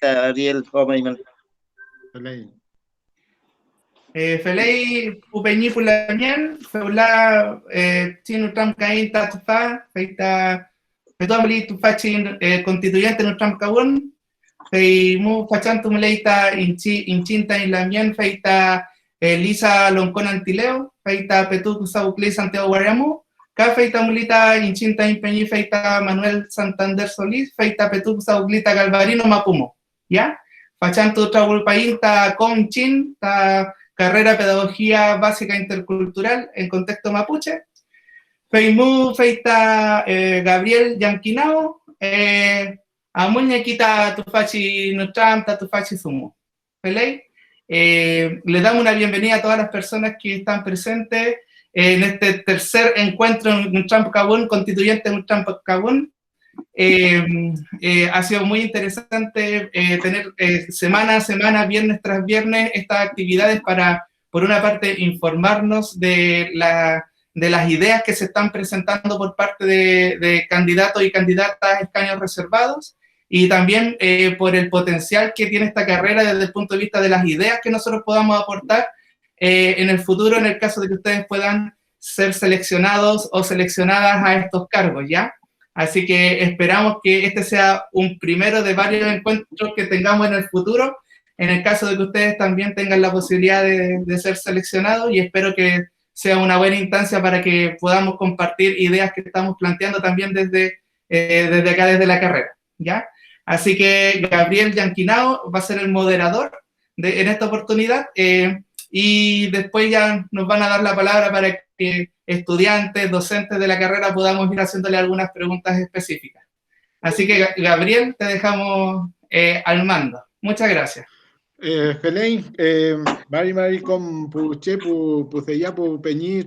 Gabriel Homeiman. Felei upeñi pulamian, feula chinutram cain tatufa, feita petomli tufachin constituyente nutram kawun, fei mu fachantum leita inchinta in lamian, feita Lisa Loncón Antileo, feita Petu Sauclé Santiago Guaramu, ka feita mulita inchinta impeñi, feita Manuel Santander Solís, feita Petu Sauclita Galvarino Mapumo, ¿ya? Fachantu Traulpaín ta Conchin, ta carrera Pedagogía Básica Intercultural en contexto mapuche. Feimu feita Gabriel Yanquinao, Amuñequita Tufachi Nutram, Tufachi Sumu. ¿Pelei? Le damos una bienvenida a todas las personas que están presentes en este tercer encuentro en Nutram Cabún, constituyente en Nutram Cabún. Ha sido muy interesante tener semana a semana, viernes tras viernes, estas actividades para, por una parte, informarnos de las ideas que se están presentando por parte de candidatos y candidatas a escaños reservados, y también por el potencial que tiene esta carrera desde el punto de vista de las ideas que nosotros podamos aportar en el futuro, en el caso de que ustedes puedan ser seleccionados o seleccionadas a estos cargos, ¿ya? Así que esperamos que este sea un primero de varios encuentros que tengamos en el futuro, en el caso de que ustedes también tengan la posibilidad de ser seleccionados, y espero que sea una buena instancia para que podamos compartir ideas que estamos planteando también desde acá, desde la carrera, ¿ya? Así que Gabriel Yanquinao va a ser el moderador en esta oportunidad, y después ya nos van a dar la palabra para que estudiantes, docentes de la carrera podamos ir haciéndole algunas preguntas específicas. Así que, Gabriel, te dejamos al mando. Muchas gracias. Felei, Mari com puche pu seya pu peñi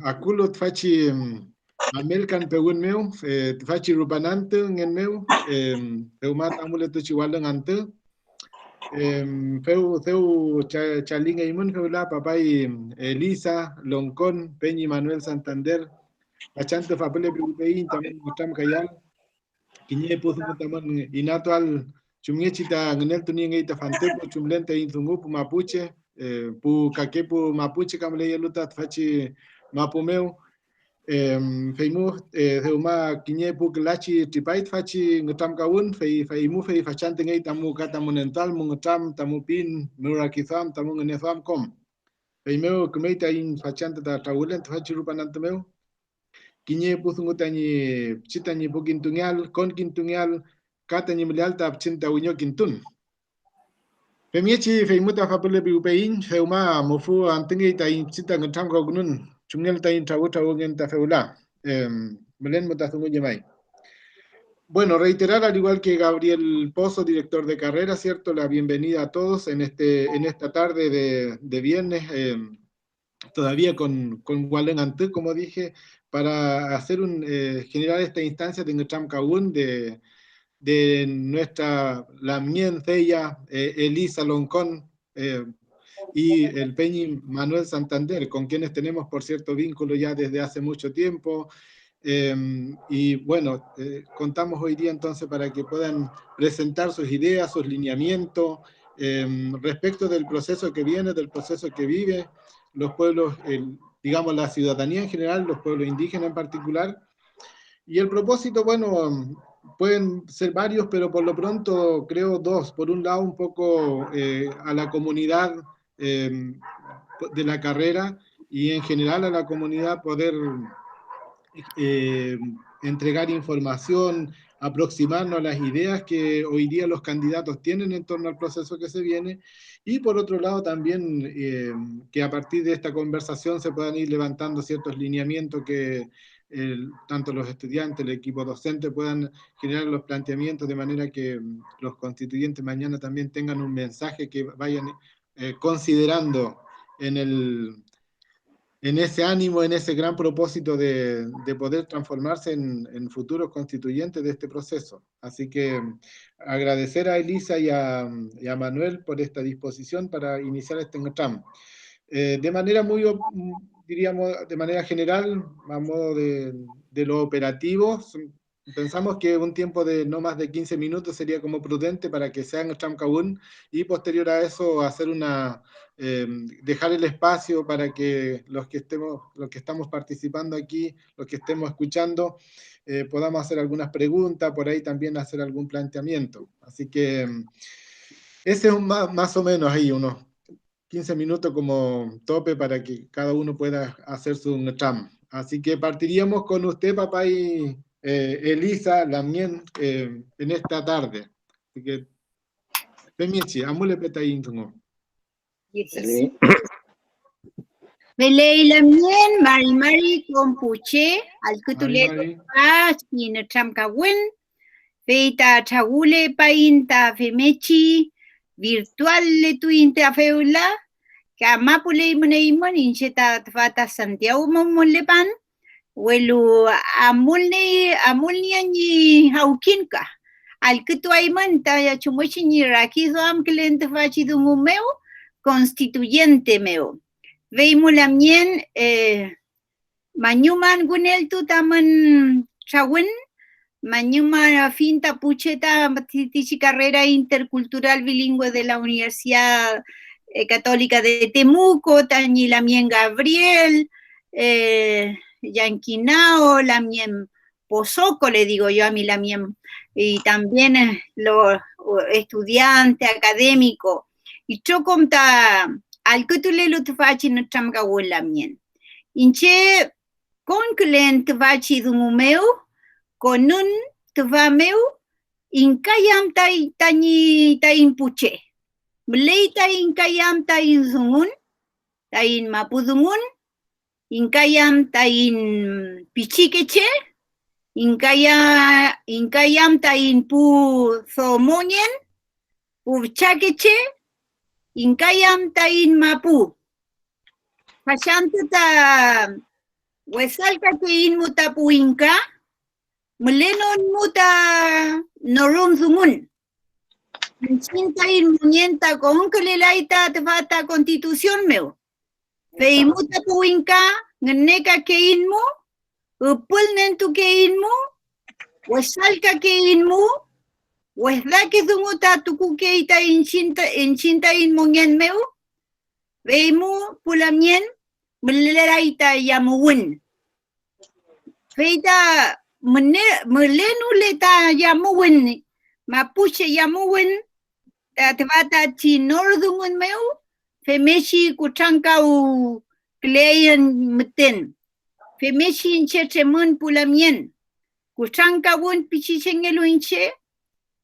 akulo tfachi amelkan pegun meu tfachi rupanante ngen meu peumat amule tu chiwala ngante feu chalinga imun feula papai Elisa Loncón Peñi Manuel Santander achante fapele pein tamon mutam kayal kinye pu tamon inatual chumngechita ngenel tuninga ita fantepo chumlente inzungu pu mapuche pu kakepu mapuche kamle yeluta tfachi mapumeu feimu heuma kinye pu klachi tipait fachi ngutam kawun feimu fei fachante ngai tamu kata monental mungutam tamu pin murakitham tamu ngenetham kom feimeu kumeita in fachante ta tawulen fachi rupanantemeu kinye pu ngutani chitani pu kintungal kon kintungal kata ni mlealta chinta unyo kintun femiechi feimuta fapule biupein feuma mofu antengi ta in chita ngutam kagunun chungel ta intraguta ngen ta feula melen mutazungu yemai. Bueno, reiterar al igual que Gabriel Pozo, director de carrera, cierto, la bienvenida a todos en esta tarde de viernes, todavía con Gualen Antú, como dije, para hacer generar esta instancia de Nutram Kawun de nuestra Lamien Ceya, Elisa Loncón, y el Peñi Manuel Santander, con quienes tenemos, por cierto, vínculo ya desde hace mucho tiempo. Y bueno, contamos hoy día entonces para que puedan presentar sus ideas, sus lineamientos respecto del proceso que viene, del proceso que vive los pueblos, digamos la ciudadanía en general, los pueblos indígenas en particular. Y el propósito, bueno, pueden ser varios, pero por lo pronto creo dos. Por un lado, un poco a la comunidad de la carrera y en general a la comunidad poder entregar información, aproximarnos a las ideas que hoy día los candidatos tienen en torno al proceso que se viene, y por otro lado también que a partir de esta conversación se puedan ir levantando ciertos lineamientos que tanto los estudiantes, el equipo docente puedan generar los planteamientos de manera que los constituyentes mañana también tengan un mensaje que vayan considerando en ese ánimo, en ese gran propósito de poder transformarse en futuros constituyentes de este proceso. Así que agradecer a Elisa y a Manuel por esta disposición para iniciar este Nutram. De manera muy, diríamos, de manera general, a modo de lo operativo, pensamos que un tiempo de no más de 15 minutos sería como prudente para que sean Chamcaún y posterior a eso hacer dejar el espacio para que los que estamos participando aquí, los que estemos escuchando, podamos hacer algunas preguntas, por ahí también hacer algún planteamiento. Así que ese es más o menos ahí, unos 15 minutos como tope para que cada uno pueda hacer su tram. Así que partiríamos con usted, papá, y Elisa, Lamien, en esta tarde. Así que, Pemichi, amule petayin tungo. Belay Lamien, Mari Compuche, al Cutule, Sin Chamcawen, Feita Chagule, Painta Femechi, Virtual Letuinta Feula, Kamapule Muneimon, Incheta Fata Santiago Molepan, Welu Amulni Haukinka, al Kutuaiman, Taya Chumuchin, Rakizo Amkelente Fachidumu meu, constituyente meu. Veimos Lamien, Manyuman Gunel Tutaman Chawin, Manyuma Finta Pucheta, Tichi Carrera Intercultural Bilingüe de la Universidad Católica de Temuco, Tañi Lamien Gabriel, Yanquinao, Lamien Pozoco, le digo yo a mi Lamien, y también los estudiantes académicos, y Chocomta. Al kutule lu tfachi no chamga wala mien. Inche konklen tfachi dumumeu, konun tvameu, inkayam taini tain puche. Mlei inkayam tain zungun, tain mapudungun, inkayam tain pichikeche, inkayam tain pu zomonien, urchakeche, Inkayam tain mapu. Pashantuta Wesalka tain mutapu inka. Mlenon muta norum zumun. Tain muñenta con laita tevata constitución meu. Fei mutapu inka, neka keinmu, upulnen tu keinmu, Wesalka keinmu, Wesda que zumuta tukukeita enchinta in mongen meu, veimu pulamien, mleraita yamuwin. Feita mlenu leta yamuwin, mapuche yamuwin, tevata chinordungun meu, femeshi kuchanka u kleyen mten. Femeshi inchechemun pulamien, kuchanka wun pichichengelu inche,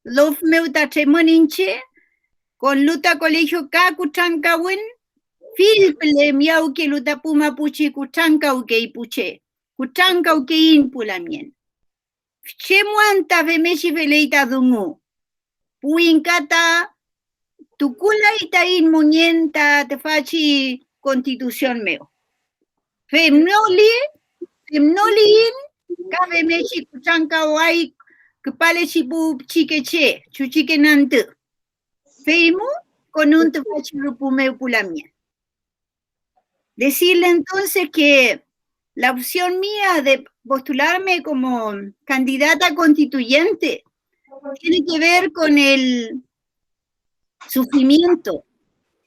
Lof meu tachemoninche, con luta colegio ka kuchankawin, filple miau que luta puma puchi kuchanka uke ipuche, kuchanka uke inpulamien. Chemuanta vemeshi veleita dungu, puinkata, tukula ita in muñenta te fachi constitución meu. Femnoli in, ka vemeshi kuchanka uai, que pale chibu chiqueche, chuchique nante. Feimu con un tefachirupumeu pulamia. Decirle entonces que la opción mía de postularme como candidata constituyente tiene que ver con el sufrimiento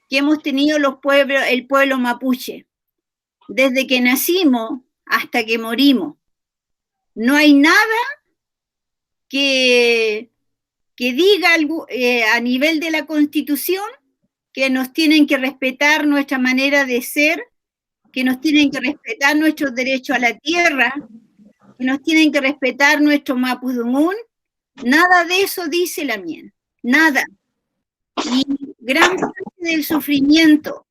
que hemos tenido el pueblo mapuche, desde que nacimos hasta que morimos. No hay nada que diga a nivel de la Constitución que nos tienen que respetar nuestra manera de ser, que nos tienen que respetar nuestros derechos a la tierra, que nos tienen que respetar nuestro mapudungun. Nada de eso dice Lamien, nada. Y gran parte del sufrimiento,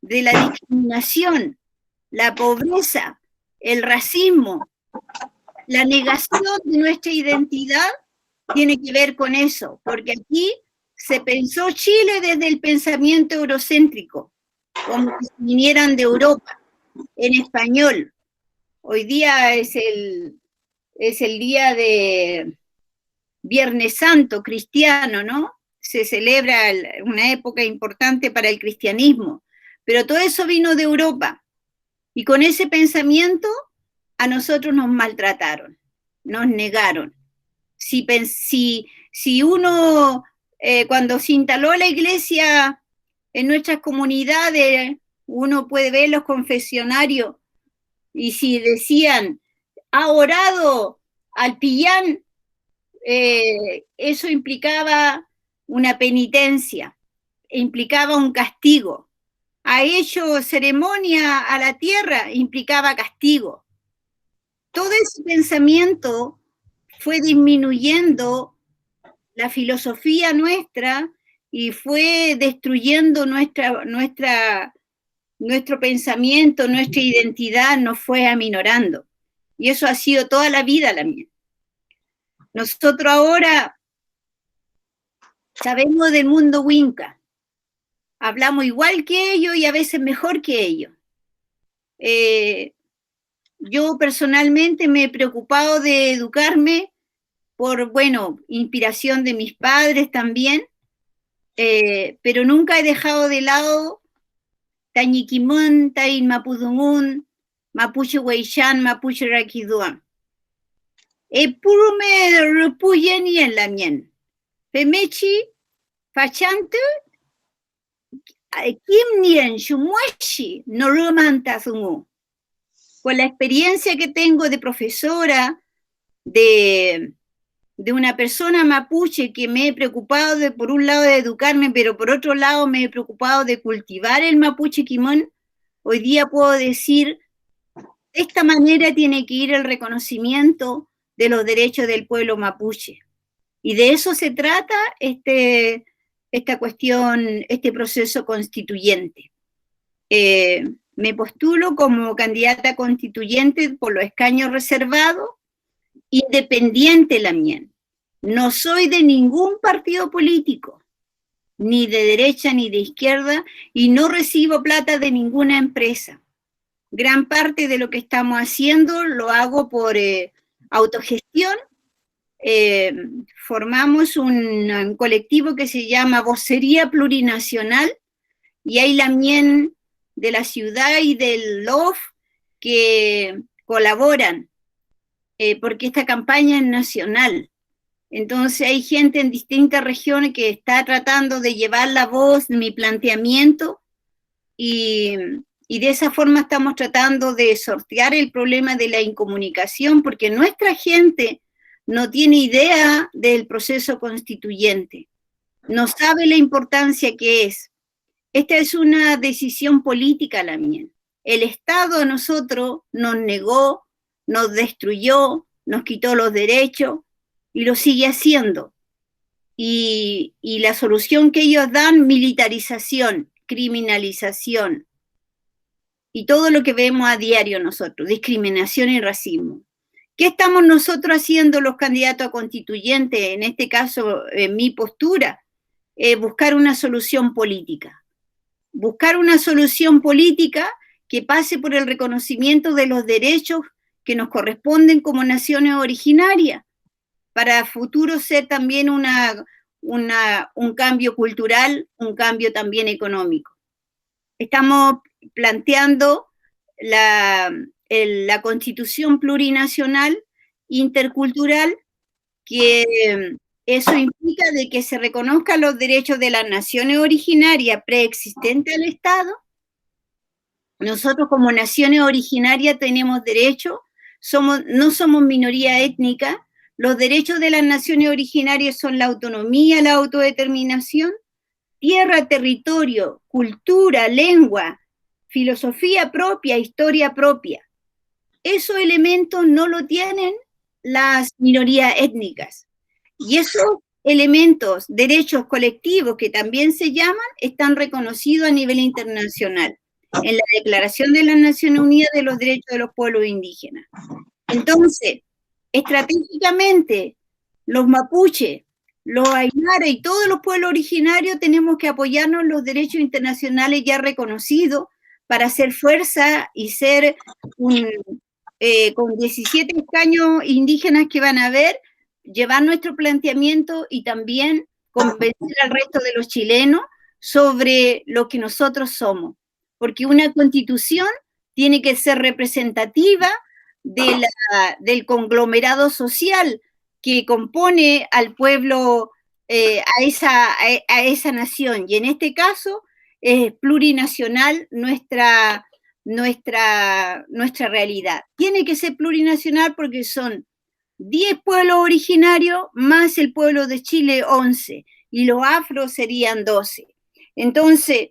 de la discriminación, la pobreza, el racismo, la negación de nuestra identidad tiene que ver con eso, porque aquí se pensó Chile desde el pensamiento eurocéntrico, como si vinieran de Europa, en español. Hoy día es el día de Viernes Santo cristiano, ¿no? Se celebra una época importante para el cristianismo, pero todo eso vino de Europa, y con ese pensamiento a nosotros nos maltrataron, nos negaron, Si uno, cuando se instaló la iglesia en nuestras comunidades, uno puede ver los confesionarios, y si decían, ha orado al pillán, eso implicaba una penitencia, implicaba un castigo. Ha hecho ceremonia a la tierra, implicaba castigo. Todo ese pensamiento fue disminuyendo la filosofía nuestra y fue destruyendo nuestro pensamiento, nuestra identidad, nos fue aminorando. Y eso ha sido toda la vida la mía. Nosotros ahora sabemos del mundo Winca. Hablamos igual que ellos y a veces mejor que ellos. Yo personalmente me he preocupado de educarme por, bueno, inspiración de mis padres también, pero nunca he dejado de lado Tañiquimón, Tain Mapudungun, Mapuche Huaychan, Mapuche Raquiduan. Puro me repuyen y en la mien. Pemechi, Fachante, Kim Nien, Shumuashi, no romantazungu. Con la experiencia que tengo de profesora, de una persona mapuche que me he preocupado por un lado de educarme, pero por otro lado me he preocupado de cultivar el mapuche quimón, hoy día puedo decir, de esta manera tiene que ir el reconocimiento de los derechos del pueblo mapuche. Y de eso se trata esta cuestión, este proceso constituyente. Me postulo como candidata constituyente por los escaños reservados, independiente la mía. No soy de ningún partido político, ni de derecha ni de izquierda, y no recibo plata de ninguna empresa. Gran parte de lo que estamos haciendo lo hago por autogestión. Formamos un colectivo que se llama Vocería Plurinacional, y hay la MIEN de la ciudad y del LOF que colaboran, porque esta campaña es nacional. Entonces hay gente en distintas regiones que está tratando de llevar la voz de mi planteamiento, y de esa forma estamos tratando de sortear el problema de la incomunicación, porque nuestra gente no tiene idea del proceso constituyente, no sabe la importancia que es. Esta es una decisión política la mía. El Estado a nosotros nos negó, nos destruyó, nos quitó los derechos y lo sigue haciendo. Y la solución que ellos dan, militarización, criminalización y todo lo que vemos a diario nosotros, discriminación y racismo. ¿Qué estamos nosotros haciendo los candidatos a constituyentes? En este caso, en mi postura, buscar una solución política. Buscar una solución política que pase por el reconocimiento de los derechos que nos corresponden como naciones originarias, para futuro ser también un cambio cultural, un cambio también económico. Estamos planteando la constitución plurinacional intercultural, que eso implica de que se reconozcan los derechos de las naciones originarias preexistentes al Estado. Nosotros como naciones originarias tenemos derecho, no somos minoría étnica. Los derechos de las naciones originarias son la autonomía, la autodeterminación, tierra, territorio, cultura, lengua, filosofía propia, historia propia. Esos elementos no lo tienen las minorías étnicas. Y esos elementos, derechos colectivos que también se llaman, están reconocidos a nivel internacional en la Declaración de las Naciones Unidas de los Derechos de los Pueblos Indígenas. Entonces, estratégicamente, los mapuches, los aymara y todos los pueblos originarios tenemos que apoyarnos en los derechos internacionales ya reconocidos para hacer fuerza y ser con 17 escaños indígenas que van a haber, llevar nuestro planteamiento y también convencer al resto de los chilenos sobre lo que nosotros somos. Porque una constitución tiene que ser representativa del conglomerado social que compone al pueblo, a esa nación. Y en este caso es plurinacional nuestra realidad. Tiene que ser plurinacional porque son 10 pueblos originarios más el pueblo de Chile 11 y los afros serían 12. Entonces,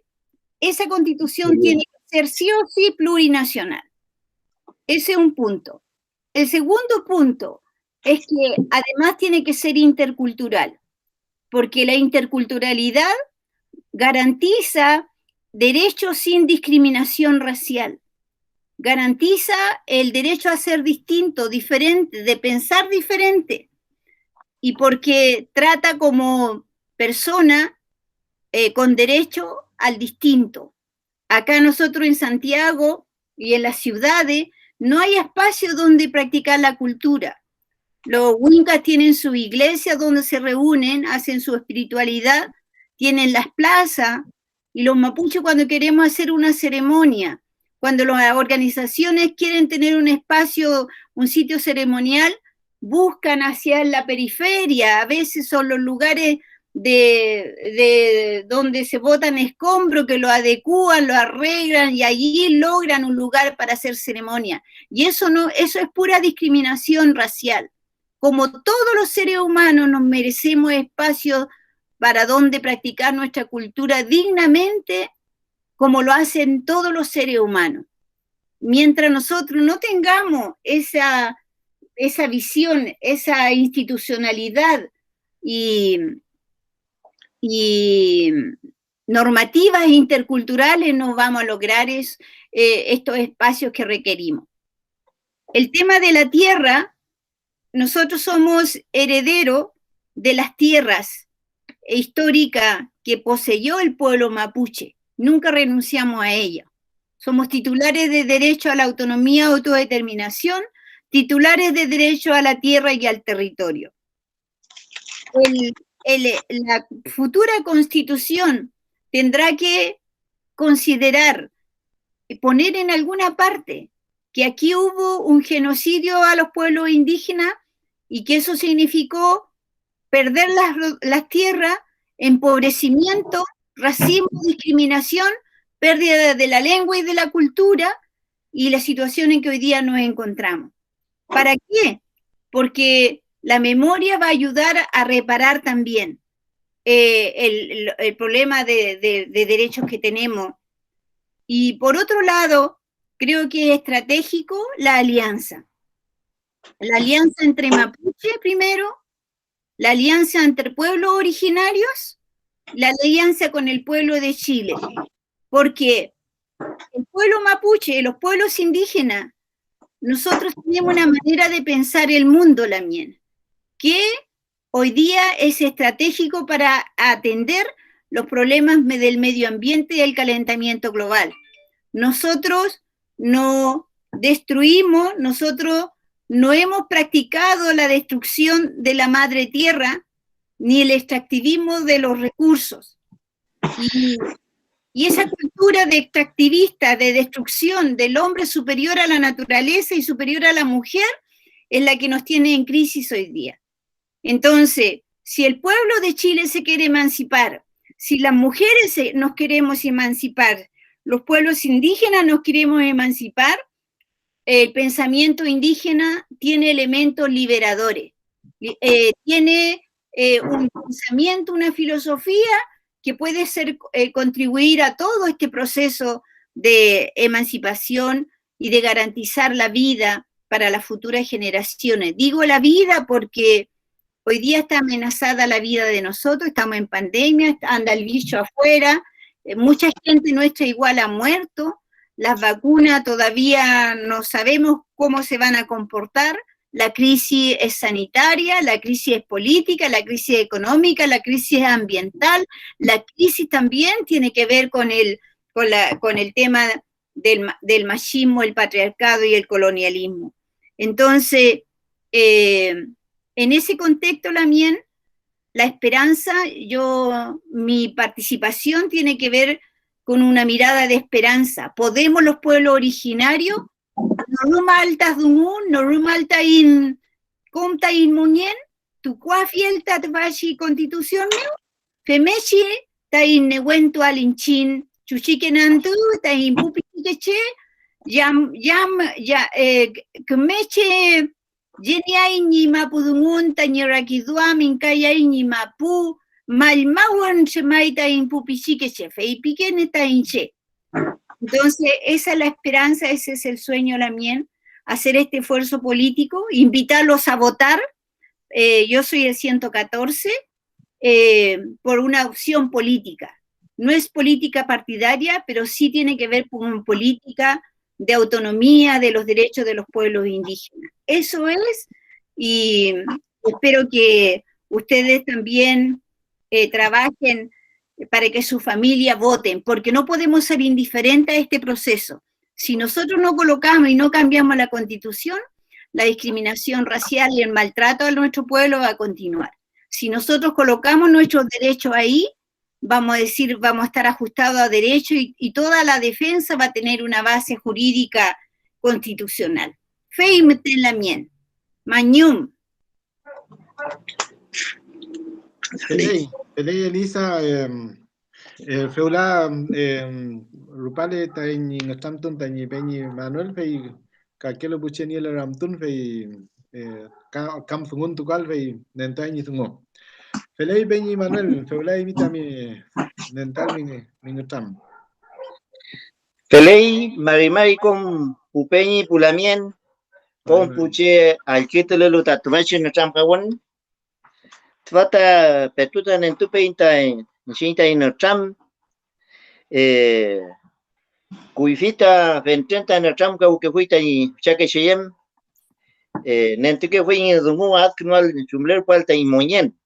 esa constitución tiene que ser sí o sí plurinacional. Ese es un punto. El segundo punto es que además tiene que ser intercultural, porque la interculturalidad garantiza derechos sin discriminación racial, garantiza el derecho a ser distinto, diferente, de pensar diferente, y porque trata como persona con derecho al distinto. Acá nosotros en Santiago y en las ciudades no hay espacio donde practicar la cultura. Los Wincas tienen su iglesia donde se reúnen, hacen su espiritualidad, tienen las plazas, y los mapuches cuando queremos hacer una ceremonia, cuando las organizaciones quieren tener un espacio, un sitio ceremonial, buscan hacia la periferia, a veces son los lugares de donde se botan escombros, que lo adecúan, lo arreglan y allí logran un lugar para hacer ceremonia. Y eso es pura discriminación racial. Como todos los seres humanos nos merecemos espacios para donde practicar nuestra cultura dignamente, como lo hacen todos los seres humanos. Mientras nosotros no tengamos esa visión, esa institucionalidad y normativas interculturales, no vamos a lograr estos espacios que requerimos. El tema de la tierra, nosotros somos herederos de las tierras históricas que poseyó el pueblo mapuche, nunca renunciamos a ella. Somos titulares de derecho a la autonomía y autodeterminación, titulares de derecho a la tierra y al territorio. La futura constitución tendrá que considerar, poner en alguna parte que aquí hubo un genocidio a los pueblos indígenas y que eso significó perder las tierras, empobrecimiento, racismo, discriminación, pérdida de la lengua y de la cultura y la situación en que hoy día nos encontramos. ¿Para qué? Porque la memoria va a ayudar a reparar también el problema de derechos que tenemos. Y por otro lado, creo que es estratégico la alianza. La alianza entre mapuche primero, la alianza entre pueblos originarios, la alianza con el pueblo de Chile. Porque el pueblo mapuche, los pueblos indígenas, nosotros tenemos una manera de pensar el mundo, Lamien, que hoy día es estratégico para atender los problemas del medio ambiente y el calentamiento global. Nosotros no destruimos, nosotros no hemos practicado la destrucción de la madre tierra ni el extractivismo de los recursos. Y esa cultura de extractivista, de destrucción del hombre superior a la naturaleza y superior a la mujer, es la que nos tiene en crisis hoy día. Entonces, si el pueblo de Chile se quiere emancipar, si las mujeres nos queremos emancipar, los pueblos indígenas nos queremos emancipar, el pensamiento indígena tiene elementos liberadores, tiene un pensamiento, una filosofía que puede contribuir a todo este proceso de emancipación y de garantizar la vida para las futuras generaciones. Digo la vida porque hoy día está amenazada la vida de nosotros, estamos en pandemia, anda el bicho afuera, mucha gente nuestra igual ha muerto, las vacunas todavía no sabemos cómo se van a comportar, la crisis es sanitaria, la crisis es política, la crisis económica, la crisis ambiental, la crisis también tiene que ver con el tema del machismo, el patriarcado y el colonialismo. Entonces, en ese contexto, Lamien, la esperanza, mi participación tiene que ver con una mirada de esperanza. Podemos los pueblos originarios, Noruma Altas Dungun, Noruma Alta In Comta In Muñen, tu kwa fiel tatvashi constitución meu, femeshi ta innewentu alinchin, chuchikenantu ta impupicheche, yam kemeche jeniai ni mapudungun ta nyerakidua minkayai ni mapu, malmawan shemaita impupicheche, feipiken ta inche. Entonces, esa es la esperanza, ese es el sueño Lamien, hacer este esfuerzo político, invitarlos a votar. Yo soy el 114, por una opción política. No es política partidaria, pero sí tiene que ver con política de autonomía de los derechos de los pueblos indígenas. Eso es, y espero que ustedes también trabajen para que su familia voten, porque no podemos ser indiferentes a este proceso. Si nosotros no colocamos y no cambiamos la Constitución, la discriminación racial y el maltrato a nuestro pueblo va a continuar. Si nosotros colocamos nuestros derechos ahí, vamos a decir, vamos a estar ajustados a derechos y toda la defensa va a tener una base jurídica constitucional. Feimten la mien. Mañum. Pelei Elisa, feula rupale taini ngamtun taini Peñi Manuel fei kakelo bucheni la ramtun fei kam fungun tukal fei nentaini tungo. Pelei Peñi Manuel feula invitami nental mingutam. Pelei marimari con Pupeñi Pulamien con puche al kitelo lutatvachi no champawan. Tvata petuta nentupe intai Nishinta inotram, cuifita vententa inotram que fuita y chaque cheyem, nentuque fue en dungu atknual chumler palta y moñen.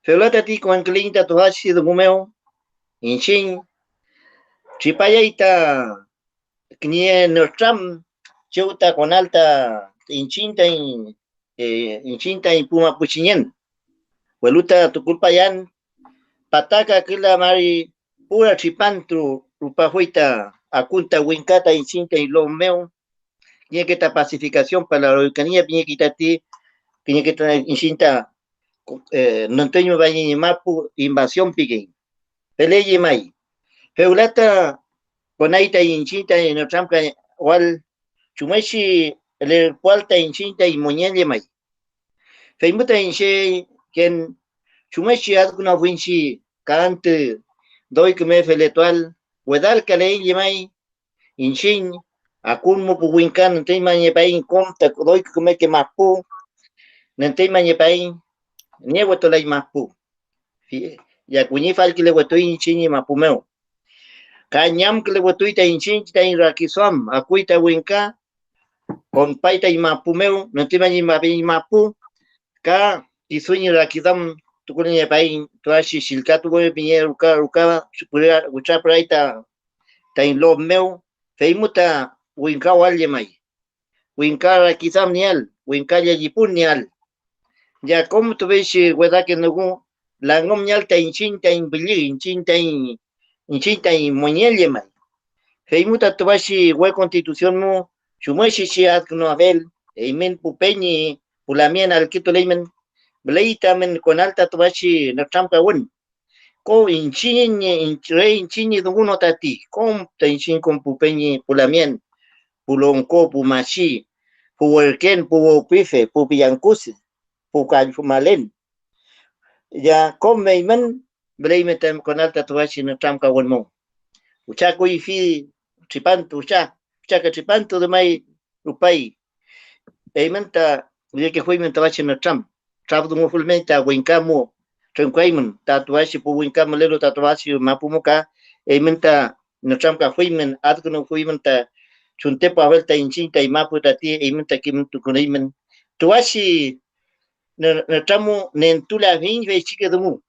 Feolata ti con clinta tu hashi dungumeo, inchin, chipaya ita knie notram, cheuta con alta inchinta y puma puchinyen. Hueluta tu culpa yan. Pataka kila mari pura chipantu rupa huita akunta winkata incinta y lo meo tiene que esta pacificación para la organización tiene que tati tiene que esta incinta no tengo vaya ni mapu invasión pique peleye mai feulata conaita incinta y no trampa wal chumeshi el pualta incinta y moñele mai feimuta inche quien chumeshi alguna winchi cante doy que me feletual wedal que le yemai inchin akun mo puwinkan nte mañe pain conta doy que me que mapu nte mañe pain nie weto lay mapu ya kuñi fal que le weto inchin y mapumeo cañam que le weto ita inchin ta irakisam akuita winka con paita y mapumeo nte mañe mapu ka isuñi rakidam tukunya pain tuashi shilkatu go piñe ruka supura ucha praita tain lo meu feimuta winka walye mai winka kisam nial winka ya jipun nial ya como tu ves weda que no la ngom nial tain chin tain bili chin tain moñelle mai feimuta tuashi we constitución mu chumashi shi no abel eimen pupeñi pulamien al kito leimen Bleitamen con alta tuachi na trampa won. Ko inchin dunguno tati. Kom ta inchin con pupeñi pulamien. Pulonko pumachi. Puwerken pupife pupiankusi. Pukanfumalen. Ya kom meimen bleimetem con alta tuachi na trampa won mo. Uchaco y fi tripantu uchaca tripantu de mai rupai. Eimenta que fue mentabachi na trampa. Trabdo fulmenta winkamo tranquaimen tatuashi pu winkamo lelo tatuashi mapumuka ementa no chamka fuimen adkuno fuimenta chunte pa velta inchinta y mapu tati ementa kim tukunaimen tuashi no tramo nentula vin ve chike dumu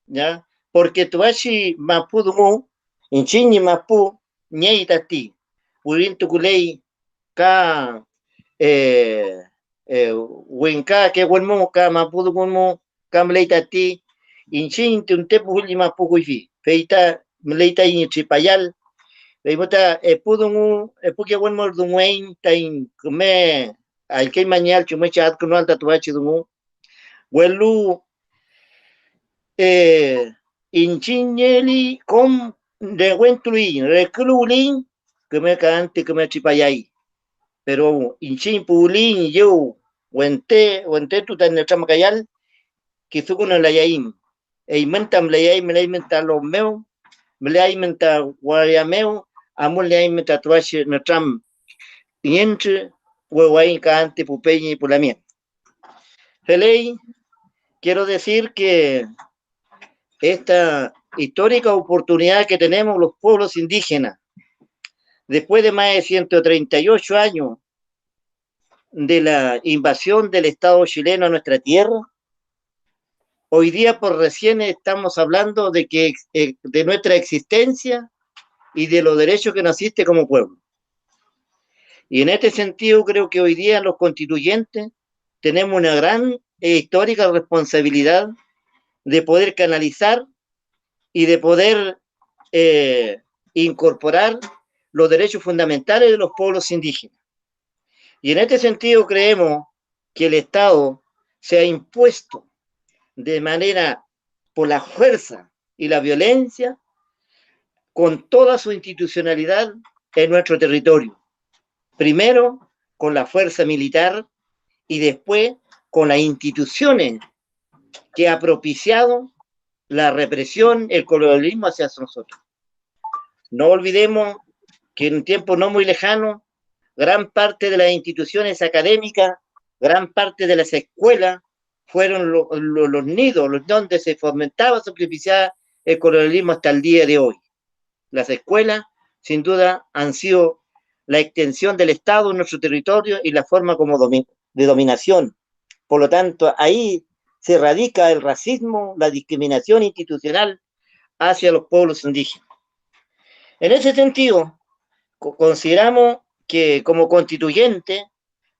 ya porque tuashi mapu dumu inchinni mapu nyei tati urin tukulei ka wenka que wenmo kama pudo wenmo kamleita ti inchin tunte puhuli mapu fi feita mleita in chipayal veimota pudo mu puke wenmo dumwein tain come al que mañal chumecha con alta tuachi dumu Huelu Inchiñeli com de Wentui, Reclulin, que me cante, que me chipayay. Pero Inchin Pulin, yo, Wente, tú tan el chamacayal, que su con la yaim. E inventam la yaim, me la inventa los meu, me la inventa guayameu, amo la inventa tuache, no tram, y entre, huevain cante, pupeña y pulamien. Feley, quiero decir que esta histórica oportunidad que tenemos los pueblos indígenas, después de más de 138 años de la invasión del Estado chileno a nuestra tierra, hoy día por recién estamos hablando de de nuestra existencia y de los derechos que nos asiste como pueblo. Y en este sentido creo que hoy día los constituyentes tenemos una gran e histórica responsabilidad de poder canalizar y de poder incorporar los derechos fundamentales de los pueblos indígenas. Y en este sentido creemos que el Estado se ha impuesto de manera por la fuerza y la violencia con toda su institucionalidad en nuestro territorio. Primero con la fuerza militar y después con las instituciones que ha propiciado la represión, el colonialismo hacia nosotros. No olvidemos que en un tiempo no muy lejano, gran parte de las instituciones académicas, gran parte de las escuelas fueron los nidos, donde se fomentaba, se propiciaba el colonialismo hasta el día de hoy. Las escuelas, sin duda, han sido la extensión del Estado en nuestro territorio y la forma como de dominación. Por lo tanto, ahí se radica el racismo, la discriminación institucional hacia los pueblos indígenas. En ese sentido, consideramos que como constituyente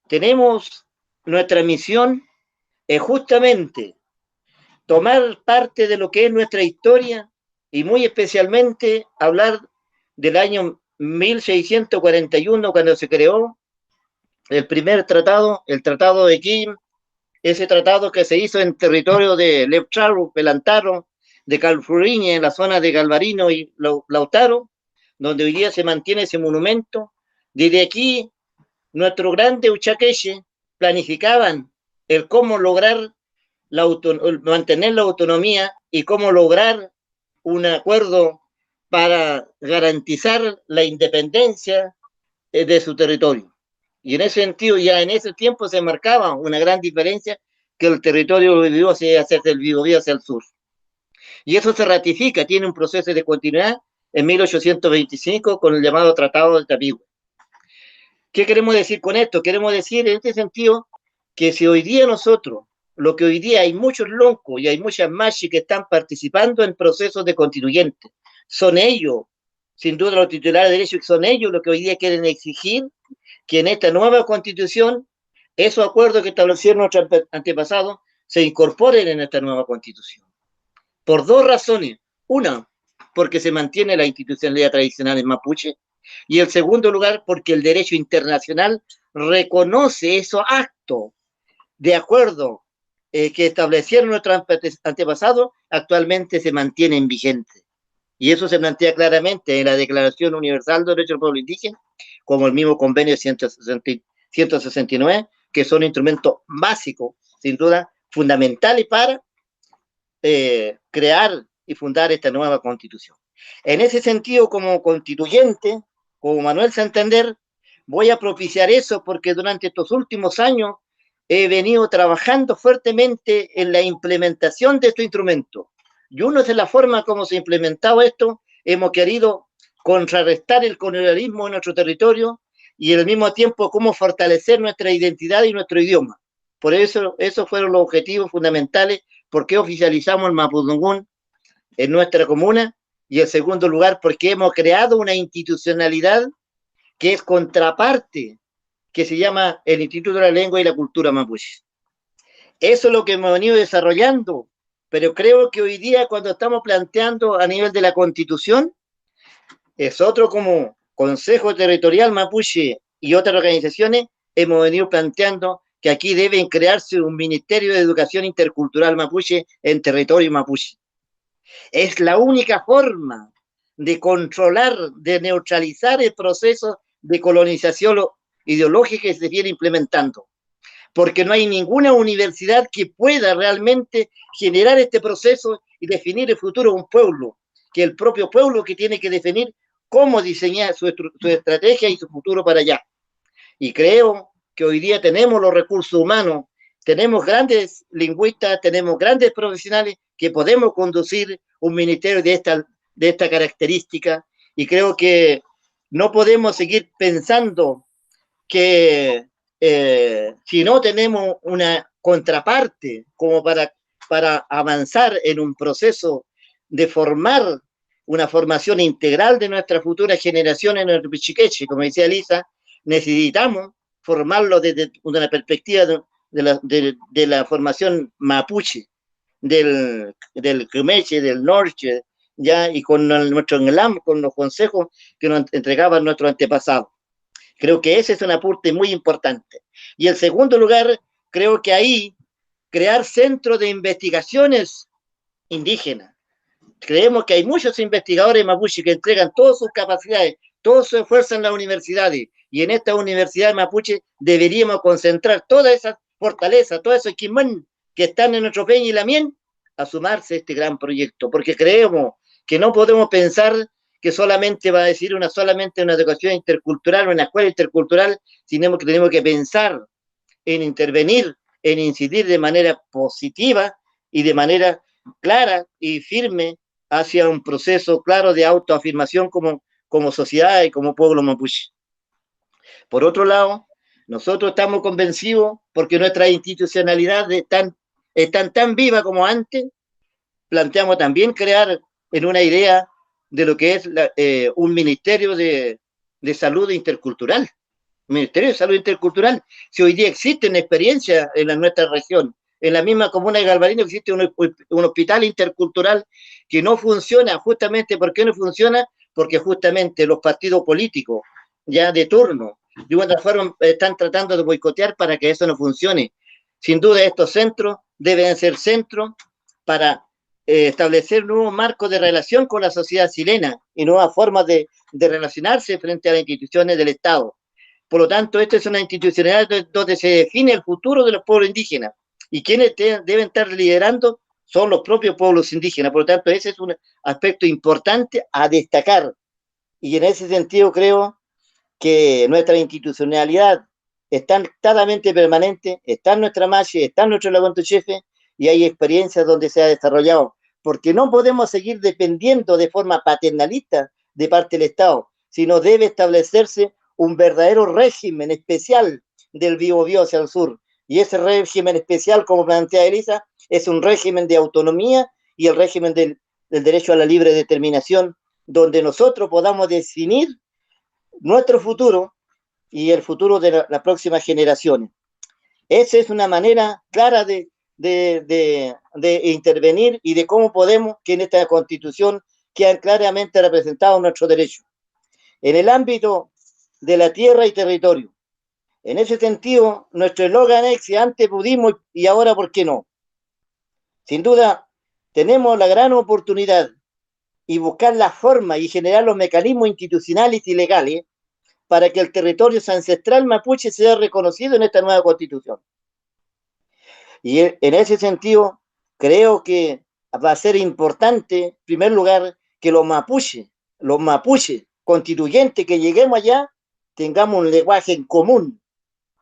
tenemos nuestra misión es justamente tomar parte de lo que es nuestra historia y muy especialmente hablar del año 1641 cuando se creó el primer tratado, el Tratado de Quim, ese tratado que se hizo en territorio de Lepcharu, Pelantaro, de Calfuriñe, en la zona de Galvarino y Lautaro, donde hoy día se mantiene ese monumento. Desde aquí, nuestros grandes uchaqueche planificaban el cómo lograr mantener la autonomía y cómo lograr un acuerdo para garantizar la independencia de su territorio. Y en ese sentido, ya en ese tiempo se marcaba una gran diferencia que el territorio vivió hacia el Biobío hacia el sur. Y eso se ratifica, tiene un proceso de continuidad en 1825 con el llamado Tratado de Tapigüe. ¿Qué queremos decir con esto? Queremos decir en este sentido que si hoy día nosotros, lo que hoy día hay muchos loncos y hay muchas machis que están participando en procesos de constituyentes, son ellos, sin duda los titulares de derechos, son ellos los que hoy día quieren exigir que en esta nueva constitución esos acuerdos que establecieron nuestros antepasados se incorporen en esta nueva constitución. Por dos razones. Una, porque se mantiene la institucionalidad tradicional en mapuche, y en segundo lugar, porque el derecho internacional reconoce esos actos de acuerdo que establecieron nuestros antepasados, actualmente se mantienen vigentes. Y eso se plantea claramente en la Declaración Universal de Derechos del Pueblo Indígena, como el mismo Convenio 169, que son instrumentos básicos, sin duda, fundamentales para crear y fundar esta nueva Constitución. En ese sentido, como constituyente, como Manuel Santander, voy a propiciar eso porque durante estos últimos años he venido trabajando fuertemente en la implementación de estos instrumentos. Y una de las formas como se ha implementado esto, hemos querido contrarrestar el colonialismo en nuestro territorio y al mismo tiempo cómo fortalecer nuestra identidad y nuestro idioma. Por eso, esos fueron los objetivos fundamentales, porque oficializamos el mapudungún en nuestra comuna, y en segundo lugar, porque hemos creado una institucionalidad que es contraparte, que se llama el Instituto de la Lengua y la Cultura Mapuche. Eso es lo que hemos venido desarrollando, pero creo que hoy día cuando estamos planteando a nivel de la Constitución, es otro como Consejo Territorial Mapuche y otras organizaciones, hemos venido planteando que aquí debe crearse un Ministerio de Educación Intercultural Mapuche en territorio mapuche. Es la única forma de controlar, de neutralizar el proceso de colonización ideológica que se viene implementando, porque no hay ninguna universidad que pueda realmente generar este proceso y definir el futuro de un pueblo, que el propio pueblo que tiene que definir cómo diseñar su estrategia y su futuro para allá. Y creo que hoy día tenemos los recursos humanos, tenemos grandes lingüistas, tenemos grandes profesionales que podemos conducir un ministerio de esta característica, y creo que no podemos seguir pensando que si no tenemos una contraparte como para avanzar en un proceso de formar una formación integral de nuestras futuras generaciones en el Pichiqueche, como decía Elisa, necesitamos formarlo desde una perspectiva de la formación mapuche, del Cumeche, del Norte, ya, y con nuestro NGLAM, con los consejos que nos entregaban nuestros antepasados. Creo que ese es un aporte muy importante. Y en segundo lugar, creo que ahí crear centros de investigaciones indígenas. Creemos que hay muchos investigadores mapuche que entregan todas sus capacidades, todo su esfuerzo en las universidades, y en esta universidad mapuche deberíamos concentrar todas esas fortalezas, todo esos quimán que están en nuestro Peña y Lamien, a sumarse a este gran proyecto, porque creemos que no podemos pensar que solamente va a decir solamente una educación intercultural o una escuela intercultural, sino que tenemos que pensar en intervenir, en incidir de manera positiva y de manera clara y firme hacia un proceso claro de autoafirmación como sociedad y como pueblo mapuche. Por otro lado, nosotros estamos convencidos, porque nuestra institucionalidad están tan viva como antes, planteamos también crear en una idea de lo que es un ministerio de salud intercultural. Ministerio de Salud Intercultural. Si hoy día existe una experiencia en nuestra región, en la misma comuna de Galvarino existe un hospital intercultural que no funciona. Justamente, ¿por qué no funciona? Porque justamente los partidos políticos ya de turno, de una forma, están tratando de boicotear para que eso no funcione. Sin duda, estos centros deben ser centros para establecer nuevos marcos de relación con la sociedad chilena y nuevas formas de relacionarse frente a las instituciones del Estado. Por lo tanto, esta es una institucionalidad donde se define el futuro de los pueblos indígenas, y quienes deben estar liderando son los propios pueblos indígenas. Por lo tanto, ese es un aspecto importante a destacar, y en ese sentido creo que nuestra institucionalidad está claramente permanente, está en nuestra marcha, está en nuestro Laguanto Chefe, y hay experiencias donde se ha desarrollado, porque no podemos seguir dependiendo de forma paternalista de parte del Estado, sino debe establecerse un verdadero régimen especial del Biobío hacia el sur. Y ese régimen especial, como plantea Elisa, es un régimen de autonomía y el régimen del derecho a la libre determinación, donde nosotros podamos definir nuestro futuro y el futuro de las próximas generaciones. Esa es una manera clara de intervenir y de cómo podemos que en esta Constitución quedan claramente representados nuestros derechos. En el ámbito de la tierra y territorio, en ese sentido, nuestro eslogan es: si antes pudimos y ahora, ¿por qué no? Sin duda, tenemos la gran oportunidad y buscar la forma y generar los mecanismos institucionales y legales para que el territorio ancestral mapuche sea reconocido en esta nueva Constitución. Y en ese sentido, creo que va a ser importante, en primer lugar, que los mapuches constituyentes que lleguemos allá, tengamos un lenguaje en común,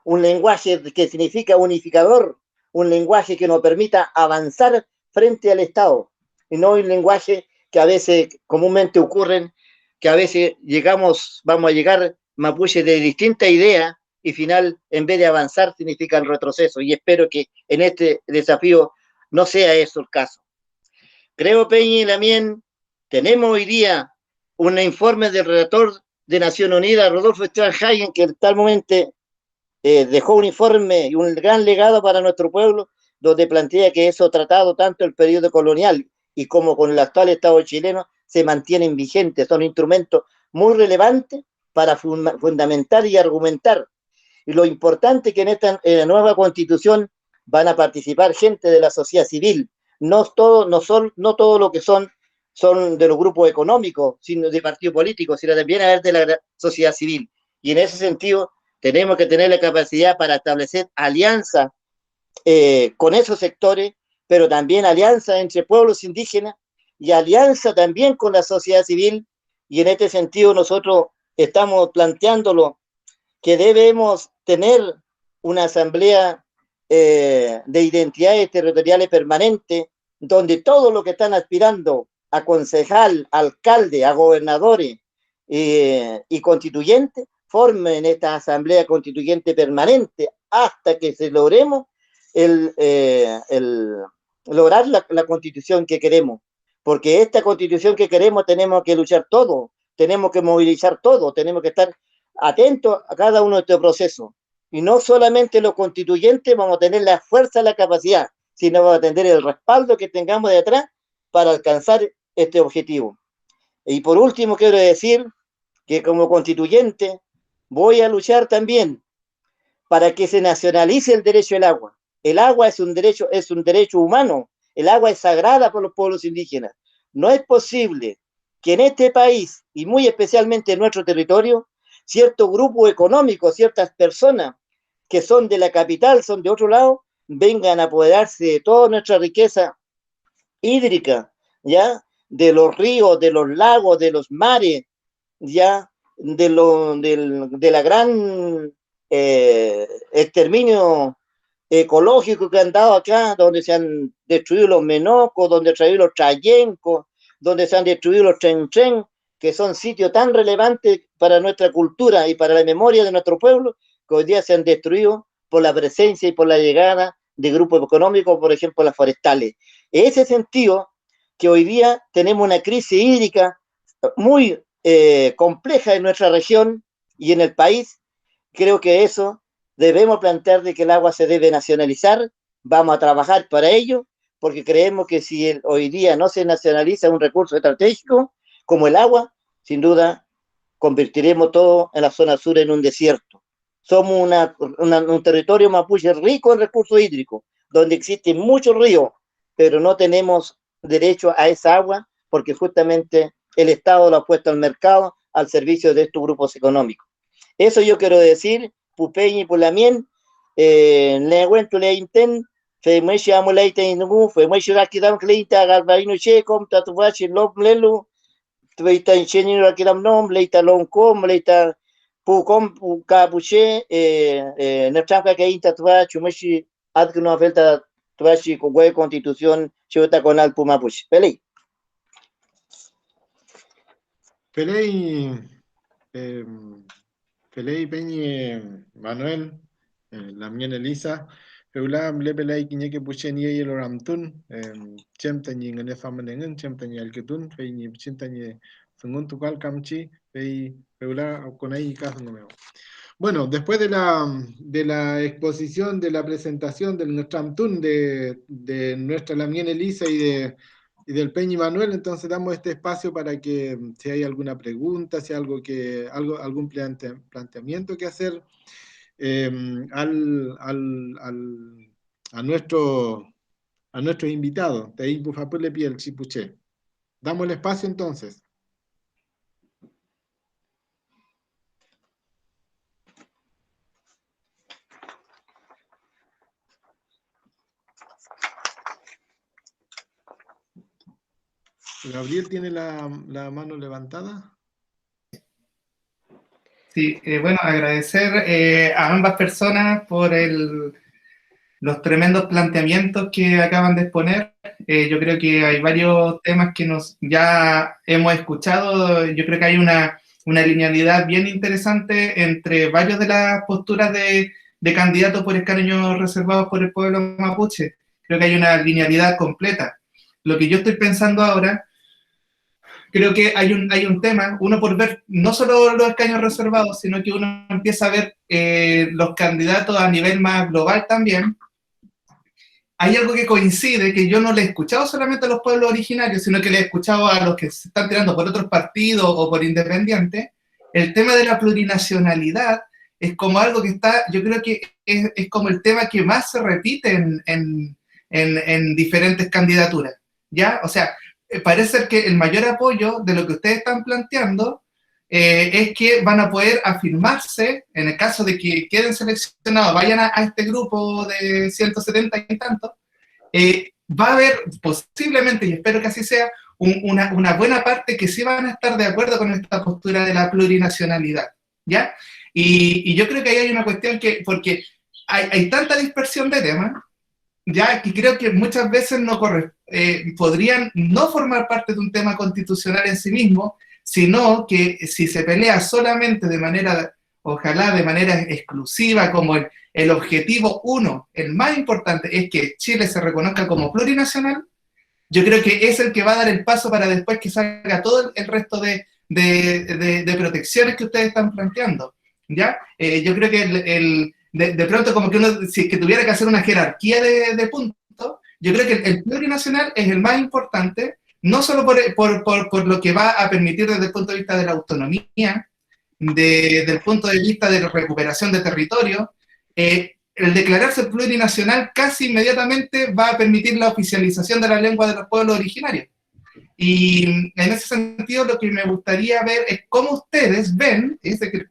un lenguaje que significa unificador, un lenguaje que nos permita avanzar frente al Estado, y no un lenguaje que a veces comúnmente ocurren, que a veces vamos a llegar mapuches de distintas ideas, y final, en vez de avanzar, significan retroceso, y espero que en este desafío no sea eso el caso. Creo, Peña y Lamien, tenemos hoy día un informe del relator de Naciones Unidas, Rodolfo Esteban Hagen, que en tal momento dejó un informe y un gran legado para nuestro pueblo, donde plantea que esos tratados, tanto el periodo colonial y como con el actual Estado chileno, se mantienen vigentes, son instrumentos muy relevantes para fundamentar y argumentar. Y lo importante es que en esta nueva constitución van a participar gente de la sociedad civil, no todo lo que son de los grupos económicos, sino de partidos políticos, sino también a ver de la sociedad civil. Y en ese sentido tenemos que tener la capacidad para establecer alianzas con esos sectores, pero también alianza entre pueblos indígenas y alianza también con la sociedad civil, y en este sentido nosotros estamos planteándolo que debemos tener una asamblea de identidades territoriales permanentes, donde todos los que están aspirando a concejal, alcalde, a gobernadores y constituyentes formen esta asamblea constituyente permanente hasta que se logremos lograr la constitución que queremos, porque esta constitución que queremos tenemos que luchar todos, tenemos que movilizar todos, tenemos que estar atentos a cada uno de estos procesos, y no solamente los constituyentes vamos a tener la fuerza, la capacidad, sino vamos a tener el respaldo que tengamos de atrás para alcanzar este objetivo. Y por último quiero decir que como constituyente voy a luchar también para que se nacionalice el derecho al agua. El agua es un derecho humano, el agua es sagrada por los pueblos indígenas. No es posible que en este país, y muy especialmente en nuestro territorio, ciertos grupos económicos, ciertas personas que son de la capital, son de otro lado, vengan a apoderarse de toda nuestra riqueza hídrica, ¿ya? De los ríos, de los lagos, de los mares, ¿ya? De la gran exterminio ecológico que han dado acá, donde se han destruido los menocos, donde se han destruido los trayencos, donde se han destruido los tren, que son sitios tan relevantes para nuestra cultura y para la memoria de nuestro pueblo, que hoy día se han destruido por la presencia y por la llegada de grupos económicos, por ejemplo, las forestales. En ese sentido, que hoy día tenemos una crisis hídrica muy compleja en nuestra región y en el país, creo que eso debemos plantear de que el agua se debe nacionalizar, vamos a trabajar para ello, porque creemos que si hoy día no se nacionaliza un recurso estratégico como el agua, sin duda convertiremos todo en la zona sur en un desierto. Somos un territorio mapuche rico en recursos hídricos, donde existen muchos ríos, pero no tenemos derecho a esa agua porque justamente el Estado lo ha puesto al mercado al servicio de estos grupos económicos. Eso yo quiero decir, Pupeñi Pulamien, le cuento le inten, fe mueshi amo le iten nugu, fe mueshi rakidam kleita galbaino chekom tatuachi lop lelu, tweita incheni rakidam nom, leita lonkom, leita pukom pukapuche, nepchamka que tatuachi mueshi adkuno afelta tatuachi con constitución chota con al pumapuche. Pelei. Pelei Peñi Manuel, Lamien Elisa, Peulam Lebelai Kiñeke Puchen y el Ramtun, Chemtañi en el Famanengen, Chemtañi Alketun, Peñi Chintañi Fungun Tukal Kamchi, Peula con ahí caso no meo. Bueno, después de la exposición, de la presentación del Nestramtun de nuestra Lamien Elisa y del Peñi Manuel, entonces damos este espacio para que si hay alguna pregunta, si hay algún planteamiento que hacer a nuestros invitados. Damos el espacio entonces. Gabriel tiene la mano levantada. Sí, bueno, agradecer a ambas personas por los tremendos planteamientos que acaban de exponer. Yo creo que hay varios temas que ya hemos escuchado. Yo creo que hay una linealidad bien interesante entre varias de las posturas de candidatos por escaños reservados por el pueblo mapuche. Creo que hay una linealidad completa. Lo que yo estoy pensando ahora, creo que hay un tema, uno por ver no solo los escaños reservados, sino que uno empieza a ver los candidatos a nivel más global también. Hay algo que coincide, que yo no le he escuchado solamente a los pueblos originarios, sino que le he escuchado a los que se están tirando por otros partidos o por independientes, el tema de la plurinacionalidad es como algo que está, yo creo que es como el tema que más se repite en diferentes candidaturas, ¿ya? O sea, parece ser que el mayor apoyo de lo que ustedes están planteando es que van a poder afirmarse, en el caso de que queden seleccionados, vayan a este grupo de 170 y tantos, va a haber posiblemente, y espero que así sea, una buena parte que sí van a estar de acuerdo con esta postura de la plurinacionalidad, ¿ya? Y yo creo que ahí hay una cuestión que, porque hay tanta dispersión de temas, ya que creo que muchas veces no podrían no formar parte de un tema constitucional en sí mismo, sino que si se pelea solamente de manera, ojalá de manera exclusiva, como el objetivo uno, el más importante, es que Chile se reconozca como plurinacional, yo creo que es el que va a dar el paso para después que salga todo el resto de protecciones que ustedes están planteando, ¿ya? Yo creo que de pronto como que uno, si es que tuviera que hacer una jerarquía de puntos, yo creo que el plurinacional es el más importante, no solo por lo que va a permitir desde el punto de vista de la autonomía, desde el punto de vista de la recuperación de territorio, el declararse plurinacional casi inmediatamente va a permitir la oficialización de la lengua de los pueblos originarios. Y en ese sentido lo que me gustaría ver es cómo ustedes ven,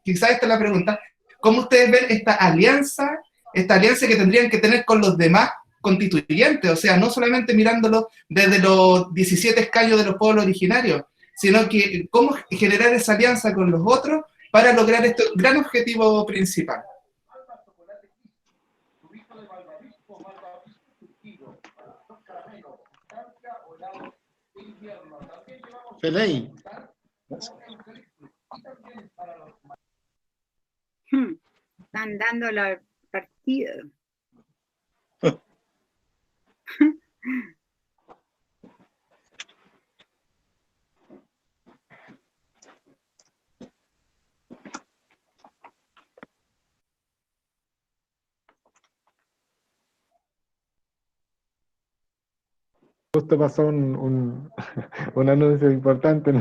quizás esta es la pregunta, cómo ustedes ven esta alianza que tendrían que tener con los demás constituyentes, o sea, no solamente mirándolo desde los 17 escaños de los pueblos originarios, sino que cómo generar esa alianza con los otros para lograr este gran objetivo principal. Feley. Están dando la partida. Justo pasó un anuncio importante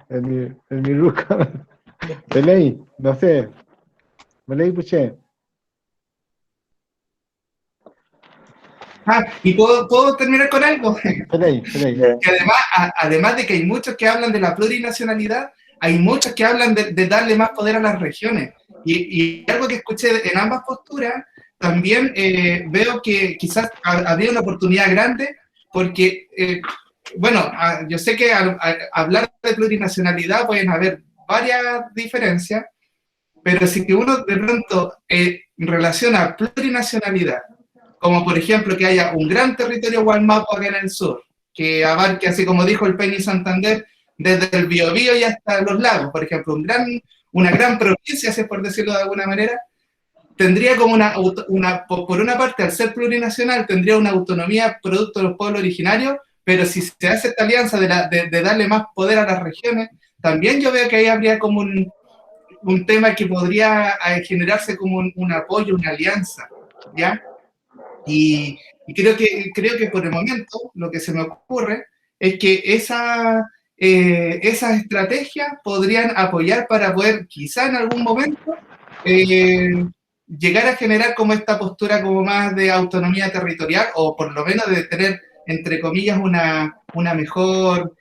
en mi ruco. Feley, no sé. Feley Puché. Y ¿puedo terminar con algo? Feley. Que además de que hay muchos que hablan de la plurinacionalidad, hay muchos que hablan de darle más poder a las regiones. Y algo que escuché en ambas posturas, también veo que quizás habría una oportunidad grande, porque, bueno, yo sé que al hablar de plurinacionalidad pueden haber varias diferencias, pero si que uno de pronto relaciona plurinacionalidad, como por ejemplo que haya un gran territorio Gualmapu acá en el sur, que abarque, así como dijo el Penny Santander, desde el Biobío y hasta los lagos, por ejemplo, una gran provincia, si es por decirlo de alguna manera, tendría como por una parte, al ser plurinacional, tendría una autonomía producto de los pueblos originarios, pero si se hace esta alianza de darle más poder a las regiones, también yo veo que ahí habría como un tema que podría generarse como un apoyo, una alianza, ¿ya? Y creo que por el momento lo que se me ocurre es que esas estrategias podrían apoyar para poder quizá en algún momento llegar a generar como esta postura como más de autonomía territorial o por lo menos de tener, entre comillas, una mejor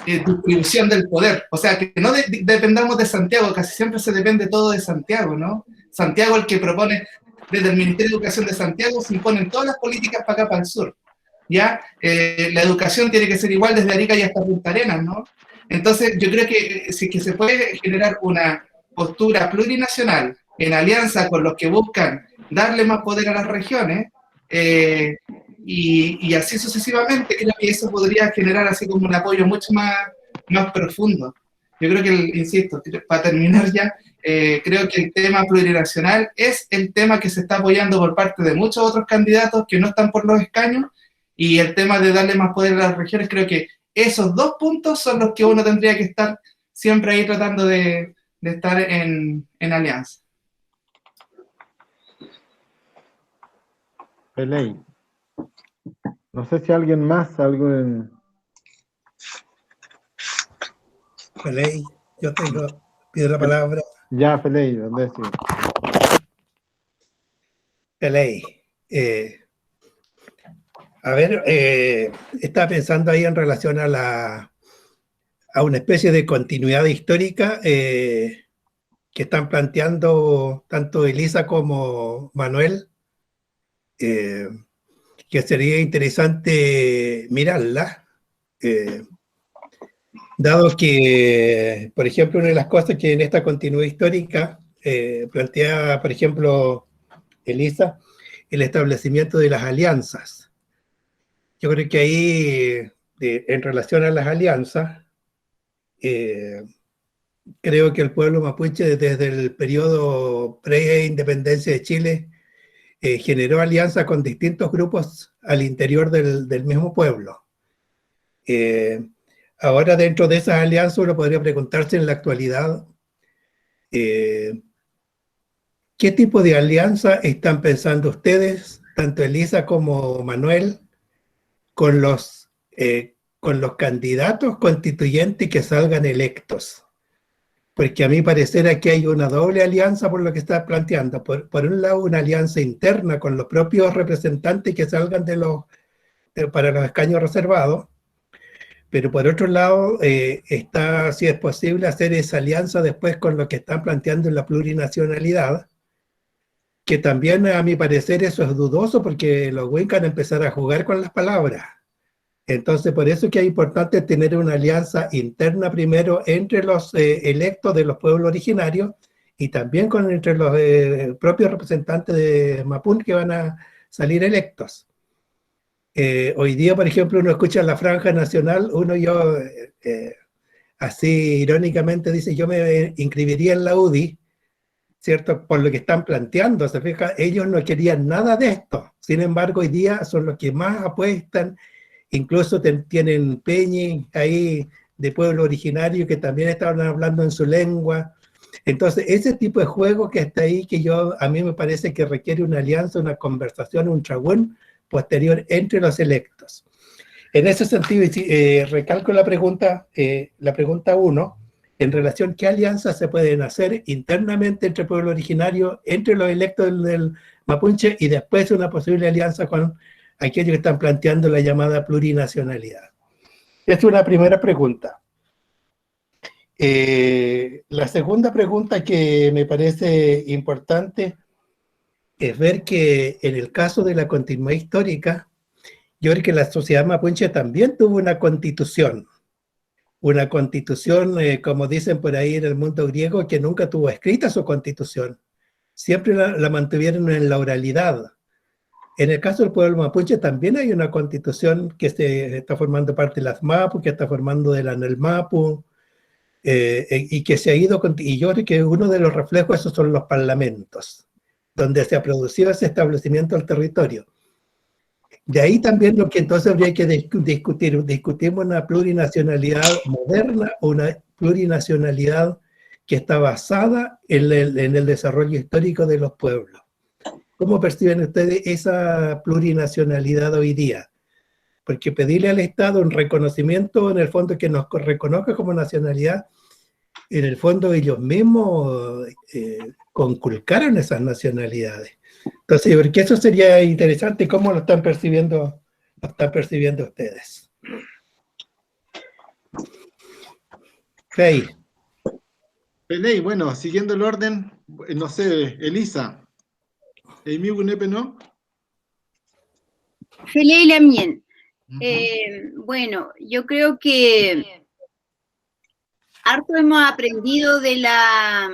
distribución del poder. O sea, que no dependamos de Santiago, casi siempre se depende todo de Santiago, ¿no? Santiago el que propone, desde el Ministerio de Educación de Santiago se imponen todas las políticas para acá, para el sur, ¿ya? La educación tiene que ser igual desde Arica y hasta Punta Arenas, ¿no? Entonces, yo creo que si que se puede generar una postura plurinacional en alianza con los que buscan darle más poder a las regiones, y así sucesivamente, creo que eso podría generar así como un apoyo mucho más profundo. Yo creo que, insisto, para terminar ya, creo que el tema plurinacional es el tema que se está apoyando por parte de muchos otros candidatos que no están por los escaños, y el tema de darle más poder a las regiones, creo que esos dos puntos son los que uno tendría que estar siempre ahí tratando de estar en alianza. Peley. No sé si alguien más, algo en... Peley, pido la palabra. Ya, Feley, ¿dónde sí? Peley. A ver, estaba pensando ahí en relación a una especie de continuidad histórica que están planteando tanto Elisa como Manuel, que sería interesante mirarla, dado que, por ejemplo, una de las cosas que en esta continuidad histórica plantea, por ejemplo, Elisa, el establecimiento de las alianzas. Yo creo que ahí, en relación a las alianzas, creo que el pueblo mapuche desde el periodo pre-independencia de Chile generó alianzas con distintos grupos al interior del mismo pueblo. Ahora dentro de esas alianzas uno podría preguntarse en la actualidad ¿qué tipo de alianza están pensando ustedes, tanto Elisa como Manuel, con los candidatos constituyentes que salgan electos? Porque a mi parecer aquí hay una doble alianza por lo que está planteando. Por un lado, una alianza interna con los propios representantes que salgan para los escaños reservados, pero por otro lado, está, si es posible, hacer esa alianza después con lo que están planteando en la plurinacionalidad, que también a mi parecer eso es dudoso porque los Wincan empezar a jugar con las palabras. Entonces, por eso es que es importante tener una alianza interna primero entre los electos de los pueblos originarios y también entre los propios representantes de Mapudungun que van a salir electos. Hoy día, por ejemplo, uno escucha la franja nacional, así irónicamente dice, yo me inscribiría en la UDI, ¿cierto? Por lo que están planteando, se fija, ellos no querían nada de esto. Sin embargo, hoy día son los que más apuestan. Incluso tienen peñi ahí de pueblo originario que también estaban hablando en su lengua. Entonces, ese tipo de juego que está ahí, a mí me parece que requiere una alianza, una conversación, un tragún posterior entre los electos. En ese sentido, recalco la pregunta 1, en relación a qué alianzas se pueden hacer internamente entre el pueblo originario, entre los electos del Mapuche y después una posible alianza con aquellos que están planteando la llamada plurinacionalidad. Esta es una primera pregunta. La segunda pregunta que me parece importante es ver que en el caso de la continuidad histórica, yo creo que la sociedad mapuche también tuvo una constitución, como dicen por ahí en el mundo griego, que nunca tuvo escrita su constitución. Siempre la mantuvieron en la oralidad. En el caso del pueblo mapuche también hay una constitución que se está formando parte de las MAPU, que está formando de la NELMAPU, y que se ha ido, y yo creo que uno de los reflejos esos son los parlamentos, donde se ha producido ese establecimiento del territorio. De ahí también lo que entonces habría que discutimos una plurinacionalidad moderna, una plurinacionalidad que está basada en el desarrollo histórico de los pueblos. ¿Cómo perciben ustedes esa plurinacionalidad hoy día? Porque pedirle al Estado un reconocimiento, en el fondo, que nos reconozca como nacionalidad, en el fondo ellos mismos conculcaron esas nacionalidades. Entonces, porque eso sería interesante, ¿cómo lo están percibiendo ustedes? Fey. Peley, bueno, siguiendo el orden, no sé, Elisa. ¿No? Feley Lamien. Bueno, yo creo que harto hemos aprendido de la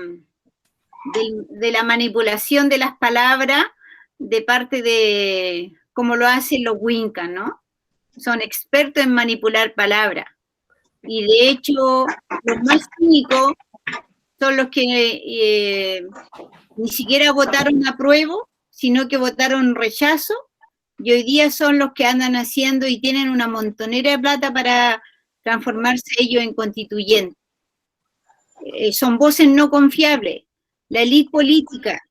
manipulación de las palabras de parte de como lo hacen los Wincan, ¿no? Son expertos en manipular palabras. Y de hecho, los más cínicos son los que ni siquiera votaron apruebo, sino que votaron rechazo, y hoy día son los que andan haciendo y tienen una montonera de plata para transformarse ellos en constituyentes. Son voces no confiables. La élite política,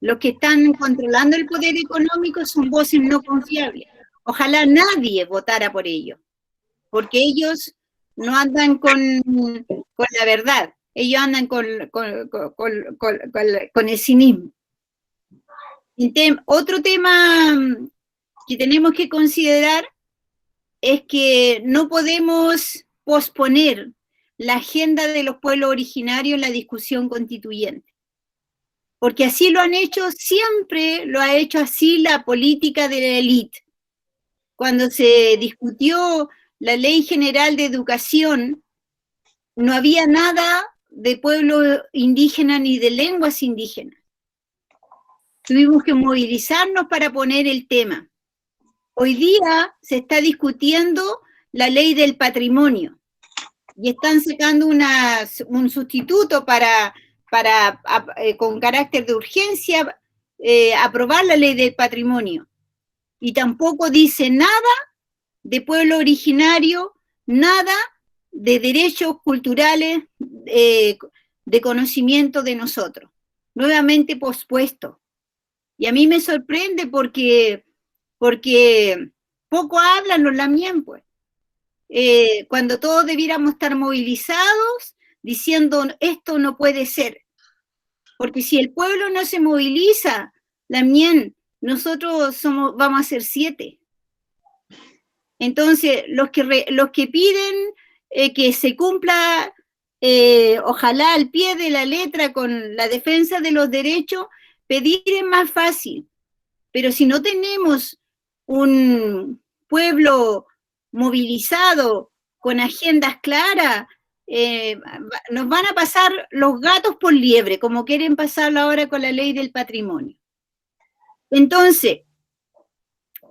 los que están controlando el poder económico son voces no confiables. Ojalá nadie votara por ellos, porque ellos no andan con con la verdad. Ellos andan con el cinismo. Otro tema que tenemos que considerar es que no podemos posponer la agenda de los pueblos originarios en la discusión constituyente. Porque así lo han hecho, siempre lo ha hecho así la política de la élite. Cuando se discutió la Ley General de Educación, no había nada de pueblo indígena ni de lenguas indígenas. Tuvimos que movilizarnos para poner el tema. Hoy día se está discutiendo la ley del patrimonio y están sacando un sustituto para con carácter de urgencia aprobar la ley del patrimonio. Y tampoco dice nada de pueblo originario, nada de derechos culturales, de conocimiento de nosotros. Nuevamente pospuesto. Y a mí me sorprende porque poco hablan los lamien, pues. Cuando todos debiéramos estar movilizados, diciendo esto no puede ser. Porque si el pueblo no se moviliza, lamien, nosotros vamos a ser 7. Entonces, los que piden que se cumpla, ojalá al pie de la letra con la defensa de los derechos, pedir es más fácil. Pero si no tenemos un pueblo movilizado, con agendas claras, nos van a pasar los gatos por liebre, como quieren pasarlo ahora con la ley del patrimonio. Entonces,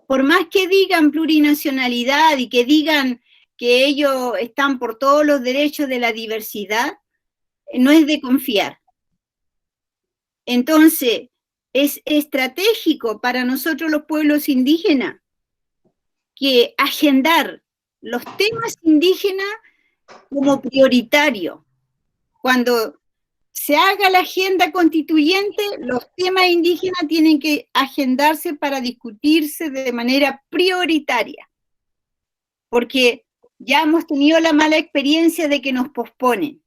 por más que digan plurinacionalidad y que digan que ellos están por todos los derechos de la diversidad, no es de confiar. Entonces, es estratégico para nosotros los pueblos indígenas que agendar los temas indígenas como prioritario. Cuando se haga la agenda constituyente, los temas indígenas tienen que agendarse para discutirse de manera prioritaria. Porque ya hemos tenido la mala experiencia de que nos posponen.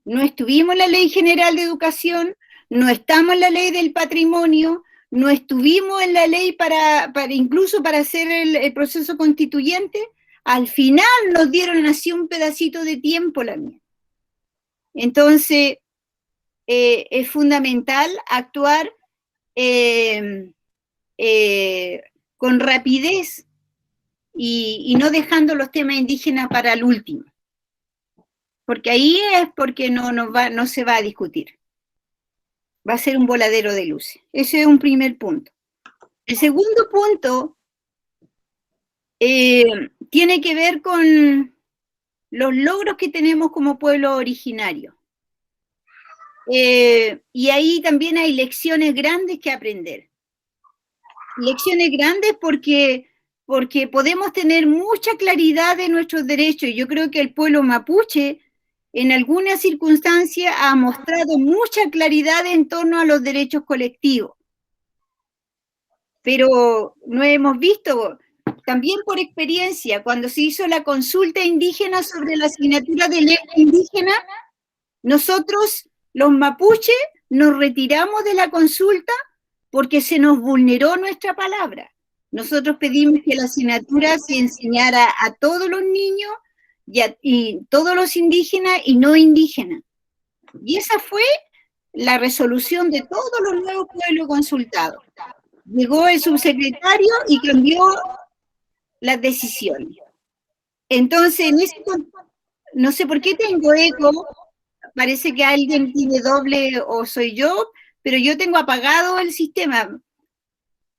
No estuvimos en la Ley General de Educación, no estamos en la Ley del Patrimonio, no estuvimos en la ley incluso para hacer el proceso constituyente. Al final nos dieron así un pedacito de tiempo la mía. Entonces, es fundamental actuar con rapidez y no dejando los temas indígenas para el último. Porque ahí es porque no se va a discutir. Va a ser un voladero de luces. Ese es un primer punto. El segundo punto tiene que ver con los logros que tenemos como pueblo originario. Y ahí también hay lecciones grandes que aprender. Lecciones grandes porque podemos tener mucha claridad de nuestros derechos. Yo creo que el pueblo mapuche en algunas circunstancias ha mostrado mucha claridad en torno a los derechos colectivos. Pero no hemos visto, también por experiencia, cuando se hizo la consulta indígena sobre la asignatura de lengua indígena, nosotros, los mapuches, nos retiramos de la consulta porque se nos vulneró nuestra palabra. Nosotros pedimos que la asignatura se enseñara a todos los niños y todos los indígenas y no indígenas. Y esa fue la resolución de todos los nuevos pueblos consultados. Llegó el subsecretario y cambió las decisiones. Entonces, no sé por qué tengo eco, parece que alguien tiene doble o soy yo, pero yo tengo apagado el sistema.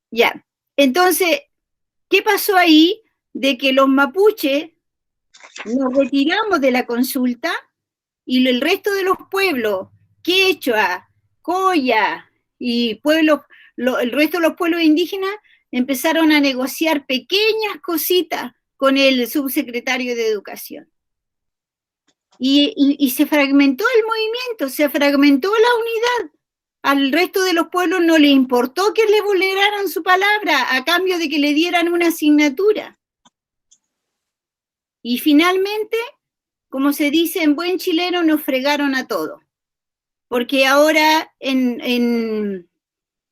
Ya, entonces, ¿qué pasó ahí? De que los mapuches nos retiramos de la consulta y el resto de los pueblos, quechua, coya y el resto de los pueblos indígenas empezaron a negociar pequeñas cositas con el subsecretario de Educación. Y se fragmentó el movimiento, se fragmentó la unidad. Al resto de los pueblos no le importó que le vulneraran su palabra a cambio de que le dieran una asignatura. Y finalmente como se dice en buen chileno, nos fregaron a todos. Porque ahora, en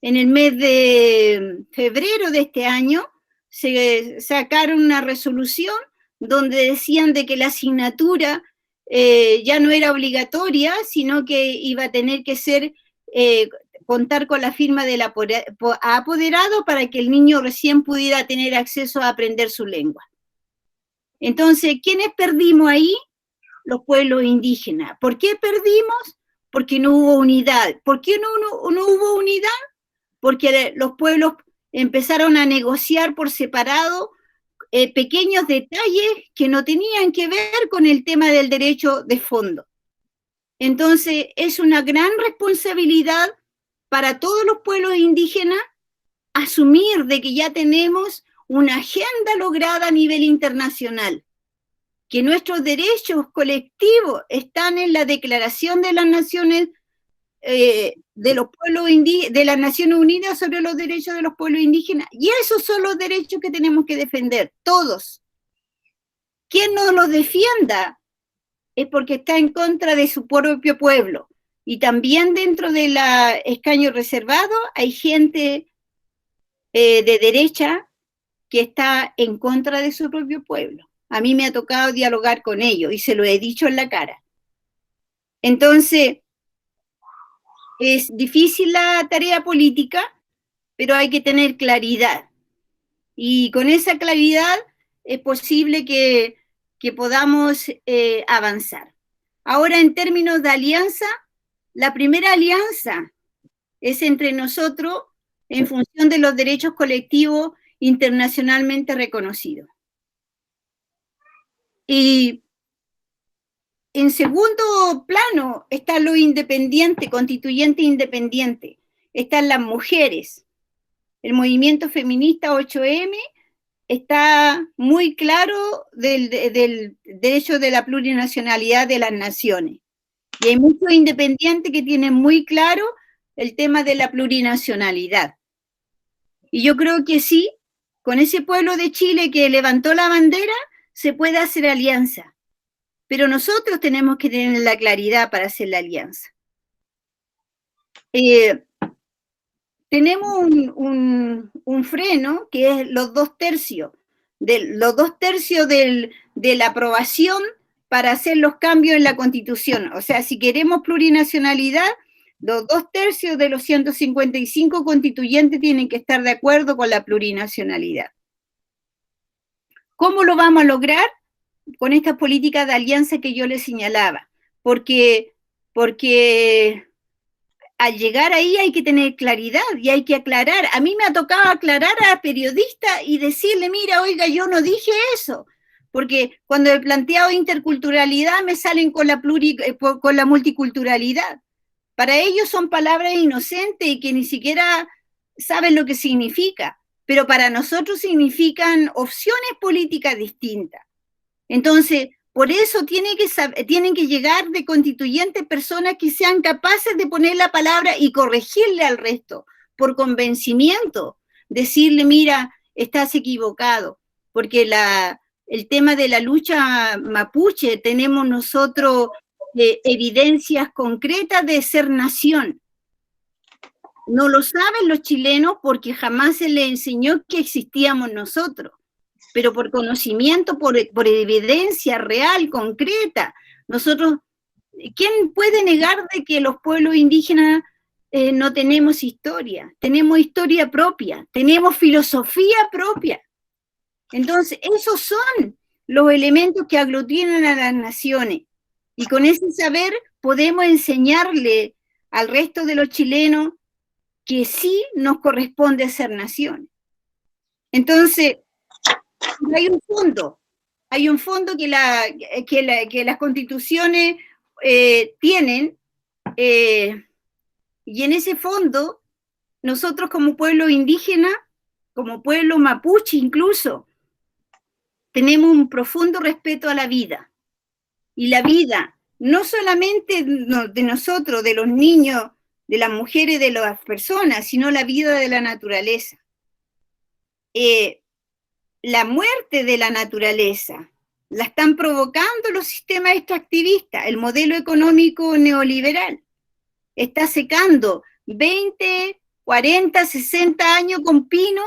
el mes de febrero de este año, se sacaron una resolución donde decían de que la asignatura ya no era obligatoria, sino que iba a tener que ser, contar con la firma del apoderado para que el niño recién pudiera tener acceso a aprender su lengua. Entonces, ¿quiénes perdimos ahí? Los pueblos indígenas. ¿Por qué perdimos? Porque no hubo unidad. ¿Por qué no hubo unidad? Porque los pueblos empezaron a negociar por separado pequeños detalles que no tenían que ver con el tema del derecho de fondo. Entonces, es una gran responsabilidad para todos los pueblos indígenas asumir de que ya tenemos una agenda lograda a nivel internacional, que nuestros derechos colectivos están en la Declaración de las Naciones de los pueblos de las Naciones Unidas sobre los derechos de los pueblos indígenas, y esos son los derechos que tenemos que defender, todos. Quien no los defienda es porque está en contra de su propio pueblo, y también dentro del escaño reservado hay gente de derecha que está en contra de su propio pueblo. A mí me ha tocado dialogar con ellos, y se lo he dicho en la cara. Entonces, es difícil la tarea política, pero hay que tener claridad. Y con esa claridad es posible que podamos avanzar. Ahora, en términos de alianza, la primera alianza es entre nosotros en función de los derechos colectivos internacionalmente reconocidos. Y en segundo plano están los independientes, constituyentes independientes, están las mujeres. El movimiento feminista 8M está muy claro del derecho de la plurinacionalidad de las naciones. Y hay muchos independientes que tienen muy claro el tema de la plurinacionalidad. Y yo creo que sí, con ese pueblo de Chile que levantó la bandera, se puede hacer alianza. Pero nosotros tenemos que tener la claridad para hacer la alianza. Tenemos un freno que es los 2/3 de la aprobación para hacer los cambios en la Constitución. O sea, si queremos plurinacionalidad, los 2/3 de los 155 constituyentes tienen que estar de acuerdo con la plurinacionalidad. ¿Cómo lo vamos a lograr? Con estas políticas de alianza que yo les señalaba, porque al llegar ahí hay que tener claridad y hay que aclarar. A mí me ha tocado aclarar a periodistas y decirle, mira, oiga, yo no dije eso, porque cuando he planteado interculturalidad me salen con la multiculturalidad. Para ellos son palabras inocentes y que ni siquiera saben lo que significa, pero para nosotros significan opciones políticas distintas. Entonces, por eso tienen que llegar de constituyentes personas que sean capaces de poner la palabra y corregirle al resto, por convencimiento, decirle, mira, estás equivocado, porque el tema de la lucha mapuche, tenemos nosotros evidencias concretas de ser nación. No lo saben los chilenos porque jamás se les enseñó que existíamos nosotros, pero por conocimiento, por evidencia real, concreta. Nosotros, ¿quién puede negar de que los pueblos indígenas no tenemos historia? Tenemos historia propia, tenemos filosofía propia. Entonces, esos son los elementos que aglutinan a las naciones. Y con ese saber podemos enseñarle al resto de los chilenos que sí nos corresponde ser nación. Entonces, hay un fondo que las constituciones tienen, y en ese fondo, nosotros como pueblo indígena, como pueblo mapuche incluso, tenemos un profundo respeto a la vida. Y la vida, no solamente de nosotros, de los niños, de las mujeres, de las personas, sino la vida de la naturaleza. La muerte de la naturaleza la están provocando los sistemas extractivistas, el modelo económico neoliberal. Está secando 20, 40, 60 años con pino,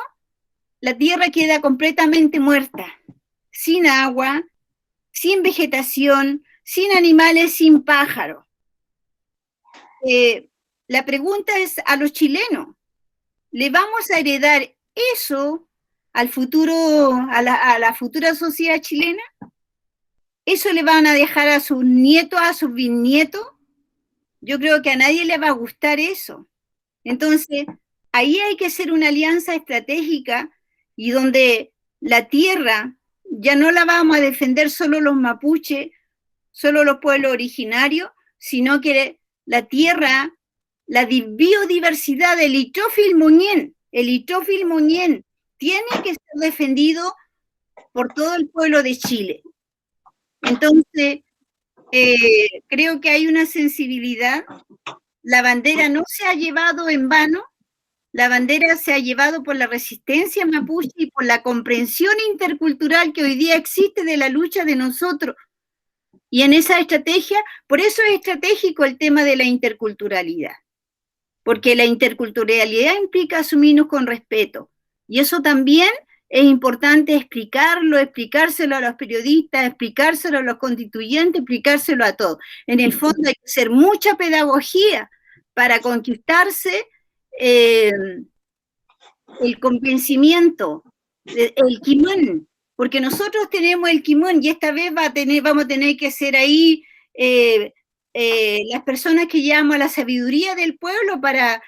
la tierra queda completamente muerta, sin agua, sin vegetación, sin animales, sin pájaros. La pregunta es a los chilenos, ¿le vamos a heredar eso al futuro, a la futura sociedad chilena? ¿Eso le van a dejar a sus nietos, a sus bisnietos? Yo creo que a nadie le va a gustar eso. Entonces, ahí hay que hacer una alianza estratégica y donde la tierra ya no la vamos a defender solo los mapuches, solo los pueblos originarios, sino que la tierra, la biodiversidad del Ichthyophil muñén tiene que ser defendido por todo el pueblo de Chile. Entonces, creo que hay una sensibilidad. La bandera no se ha llevado en vano, la bandera se ha llevado por la resistencia mapuche y por la comprensión intercultural que hoy día existe de la lucha de nosotros. Y en esa estrategia, por eso es estratégico el tema de la interculturalidad, porque la interculturalidad implica asumirnos con respeto, y eso también es importante explicarlo, explicárselo a los periodistas, explicárselo a los constituyentes, explicárselo a todos. En el fondo hay que hacer mucha pedagogía para conquistarse el convencimiento, el quimón, porque nosotros tenemos el quimón y esta vez vamos a tener que ser ahí las personas que llamamos a la sabiduría del pueblo para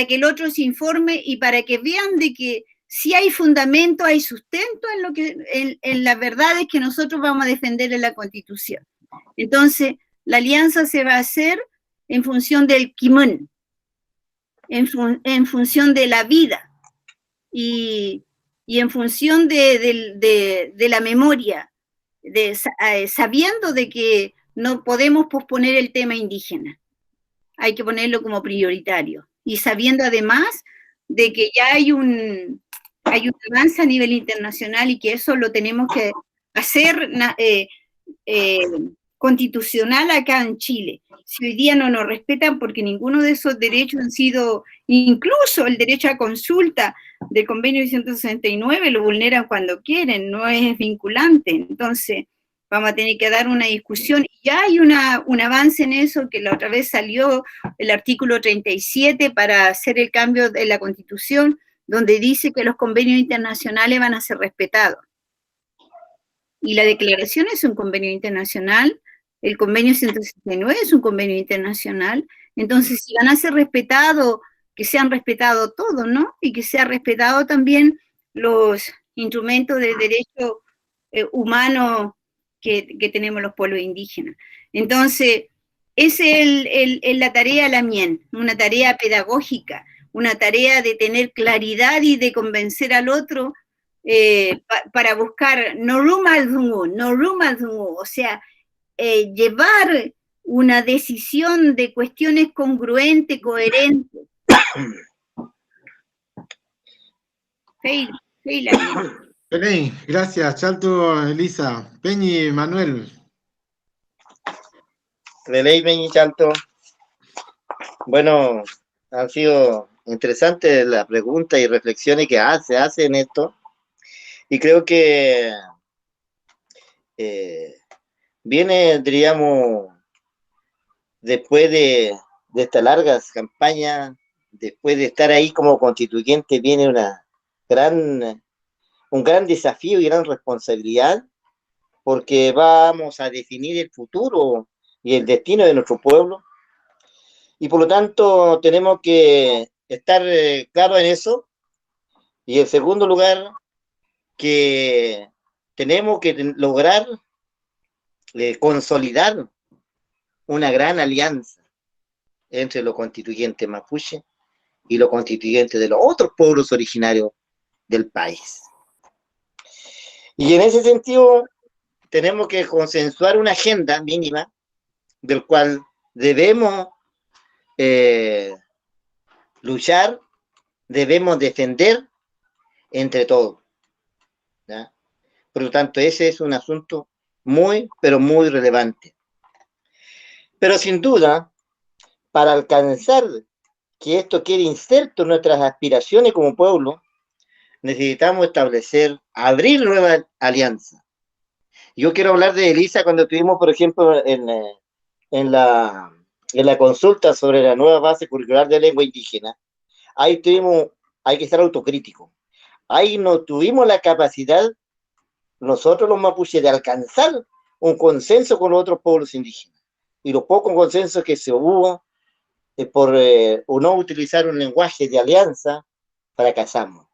que el otro se informe y para que vean de que si hay fundamento, hay sustento en las verdades que nosotros vamos a defender en la Constitución. Entonces, la alianza se va a hacer en función del quimón, en función de la vida y en función de la memoria, sabiendo de que no podemos posponer el tema indígena. Hay que ponerlo como prioritario. Y sabiendo además de que ya hay un avance a nivel internacional y que eso lo tenemos que hacer constitucional acá en Chile. Si hoy día no nos respetan porque ninguno de esos derechos han sido, incluso el derecho a consulta del convenio 169 lo vulneran cuando quieren, no es vinculante. Entonces vamos a tener que dar una discusión. Ya hay un avance en eso, que la otra vez salió el artículo 37 para hacer el cambio de la Constitución, donde dice que los convenios internacionales van a ser respetados. Y la declaración es un convenio internacional, el convenio 169 es un convenio internacional, entonces si van a ser respetados, que sean respetados todos, ¿no? Y que sea respetado también los instrumentos de derecho humano que tenemos los pueblos indígenas. Entonces, esa es la tarea la mien, una tarea pedagógica, una tarea de tener claridad y de convencer al otro para buscar no rumaldungu, o sea, llevar una decisión de cuestiones congruentes, coherentes. Belén, gracias. Chalto, Elisa. Peñi, Manuel. Belén, Peñi, Chalto. Bueno, han sido interesantes las preguntas y reflexiones que se hacen esto. Y creo que viene, diríamos, después de esta larga campaña, después de estar ahí como constituyente, viene un gran desafío y gran responsabilidad, porque vamos a definir el futuro y el destino de nuestro pueblo. Y por lo tanto, tenemos que estar claros en eso. Y en segundo lugar, que tenemos que lograr consolidar una gran alianza entre los constituyentes mapuche y los constituyentes de los otros pueblos originarios del país. Y en ese sentido, tenemos que consensuar una agenda mínima del cual debemos luchar, debemos defender entre todos, ¿ya? Por lo tanto, ese es un asunto muy, pero muy relevante. Pero sin duda, para alcanzar que esto quede inserto en nuestras aspiraciones como pueblo, necesitamos establecer, abrir nuevas alianzas. Yo quiero hablar de Elisa cuando estuvimos, por ejemplo, en la consulta sobre la nueva base curricular de lengua indígena. Ahí tuvimos, hay que ser autocrítico. Ahí no tuvimos la capacidad, nosotros los mapuches, de alcanzar un consenso con los otros pueblos indígenas. Y los pocos consensos que se hubo por no utilizar un lenguaje de alianza, fracasamos.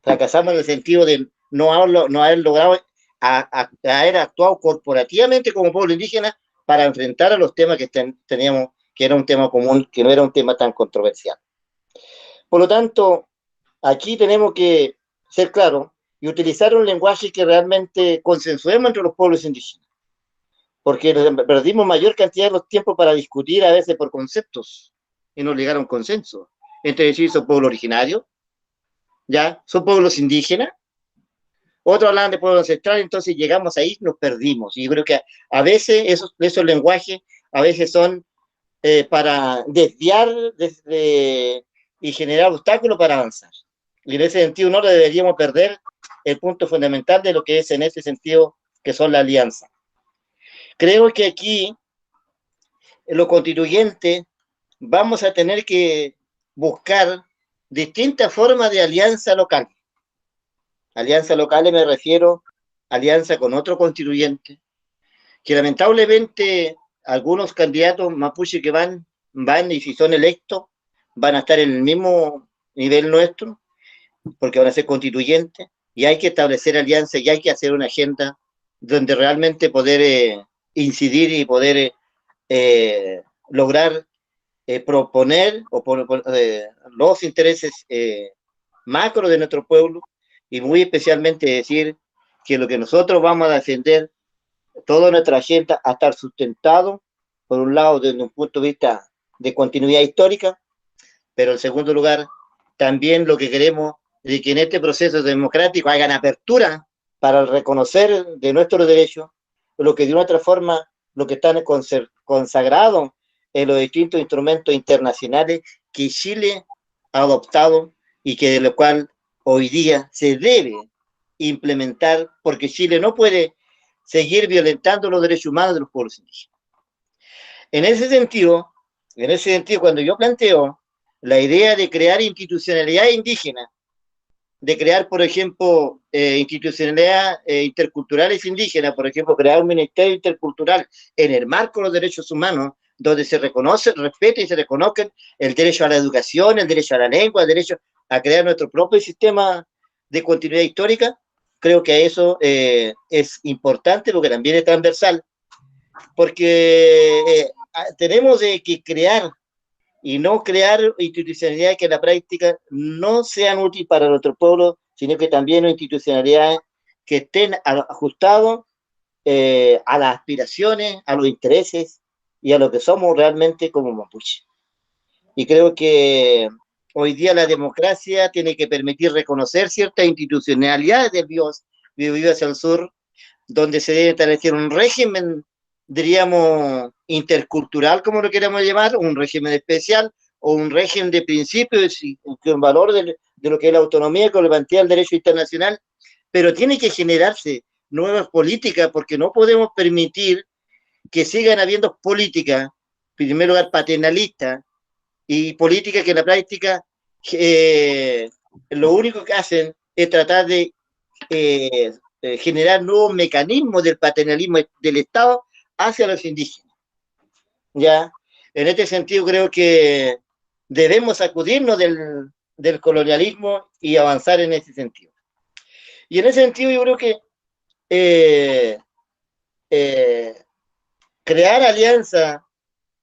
Fracasamos en el sentido de no haber logrado haber actuado corporativamente como pueblo indígena para enfrentar a los temas que teníamos, que era un tema común, que no era un tema tan controversial. Por lo tanto, aquí tenemos que ser claros y utilizar un lenguaje que realmente consensuemos entre los pueblos indígenas, porque perdimos mayor cantidad de los tiempos para discutir a veces por conceptos y no llegar a un consenso entre decir son pueblos originarios, ya son pueblos indígenas, otros hablan de pueblos ancestrales, entonces llegamos ahí, nos perdimos. Y yo creo que a veces esos lenguajes a veces son para desviar y generar obstáculos para avanzar. Y en ese sentido no deberíamos perder el punto fundamental de lo que es en ese sentido, que son la alianza. Creo que aquí, en lo constituyente, vamos a tener que buscar distintas formas de alianza local. Alianza local me refiero a alianza con otro constituyente, que lamentablemente algunos candidatos mapuche que van y si son electos, van a estar en el mismo nivel nuestro, porque van a ser constituyentes, y hay que establecer alianzas y hay que hacer una agenda donde realmente poder incidir y poder lograr proponer los intereses macro de nuestro pueblo, y muy especialmente decir que lo que nosotros vamos a defender, toda nuestra agenda, a estar sustentado, por un lado, desde un punto de vista de continuidad histórica, pero en segundo lugar, también lo que queremos es que en este proceso democrático hagan apertura para reconocer de nuestros derechos lo que de una otra forma, lo que están consagrados en los distintos instrumentos internacionales que Chile ha adoptado y que de lo cual hoy día se debe implementar, porque Chile no puede seguir violentando los derechos humanos de los pueblos indígenas. En ese sentido, cuando yo planteo la idea de crear institucionalidad indígena, de crear, por ejemplo, institucionalidad interculturales indígenas, por ejemplo, crear un ministerio intercultural en el marco de los derechos humanos, donde se reconoce, respete y se reconozcan el derecho a la educación, el derecho a la lengua, el derecho a crear nuestro propio sistema de continuidad histórica. Creo que eso es importante porque también es transversal, porque tenemos que crear y no crear institucionalidades que en la práctica no sean útiles para nuestro pueblo, sino que también institucionalidades que estén ajustados a las aspiraciones, a los intereses y a lo que somos realmente como mapuche. Y creo que hoy día la democracia tiene que permitir reconocer ciertas institucionalidades del Biobío hacia el sur, donde se debe establecer un régimen, diríamos, intercultural, como lo queramos llamar, un régimen especial o un régimen de principios y con valor de lo que es la autonomía, con la garantía del derecho internacional, pero tiene que generarse nuevas políticas, porque no podemos permitir que sigan habiendo políticas, en primer lugar paternalistas, y políticas que en la práctica lo único que hacen es tratar de generar nuevos mecanismos del paternalismo del Estado hacia los indígenas. ¿Ya? En este sentido creo que debemos sacudirnos del colonialismo y avanzar en ese sentido. Y en ese sentido yo creo que crear alianza,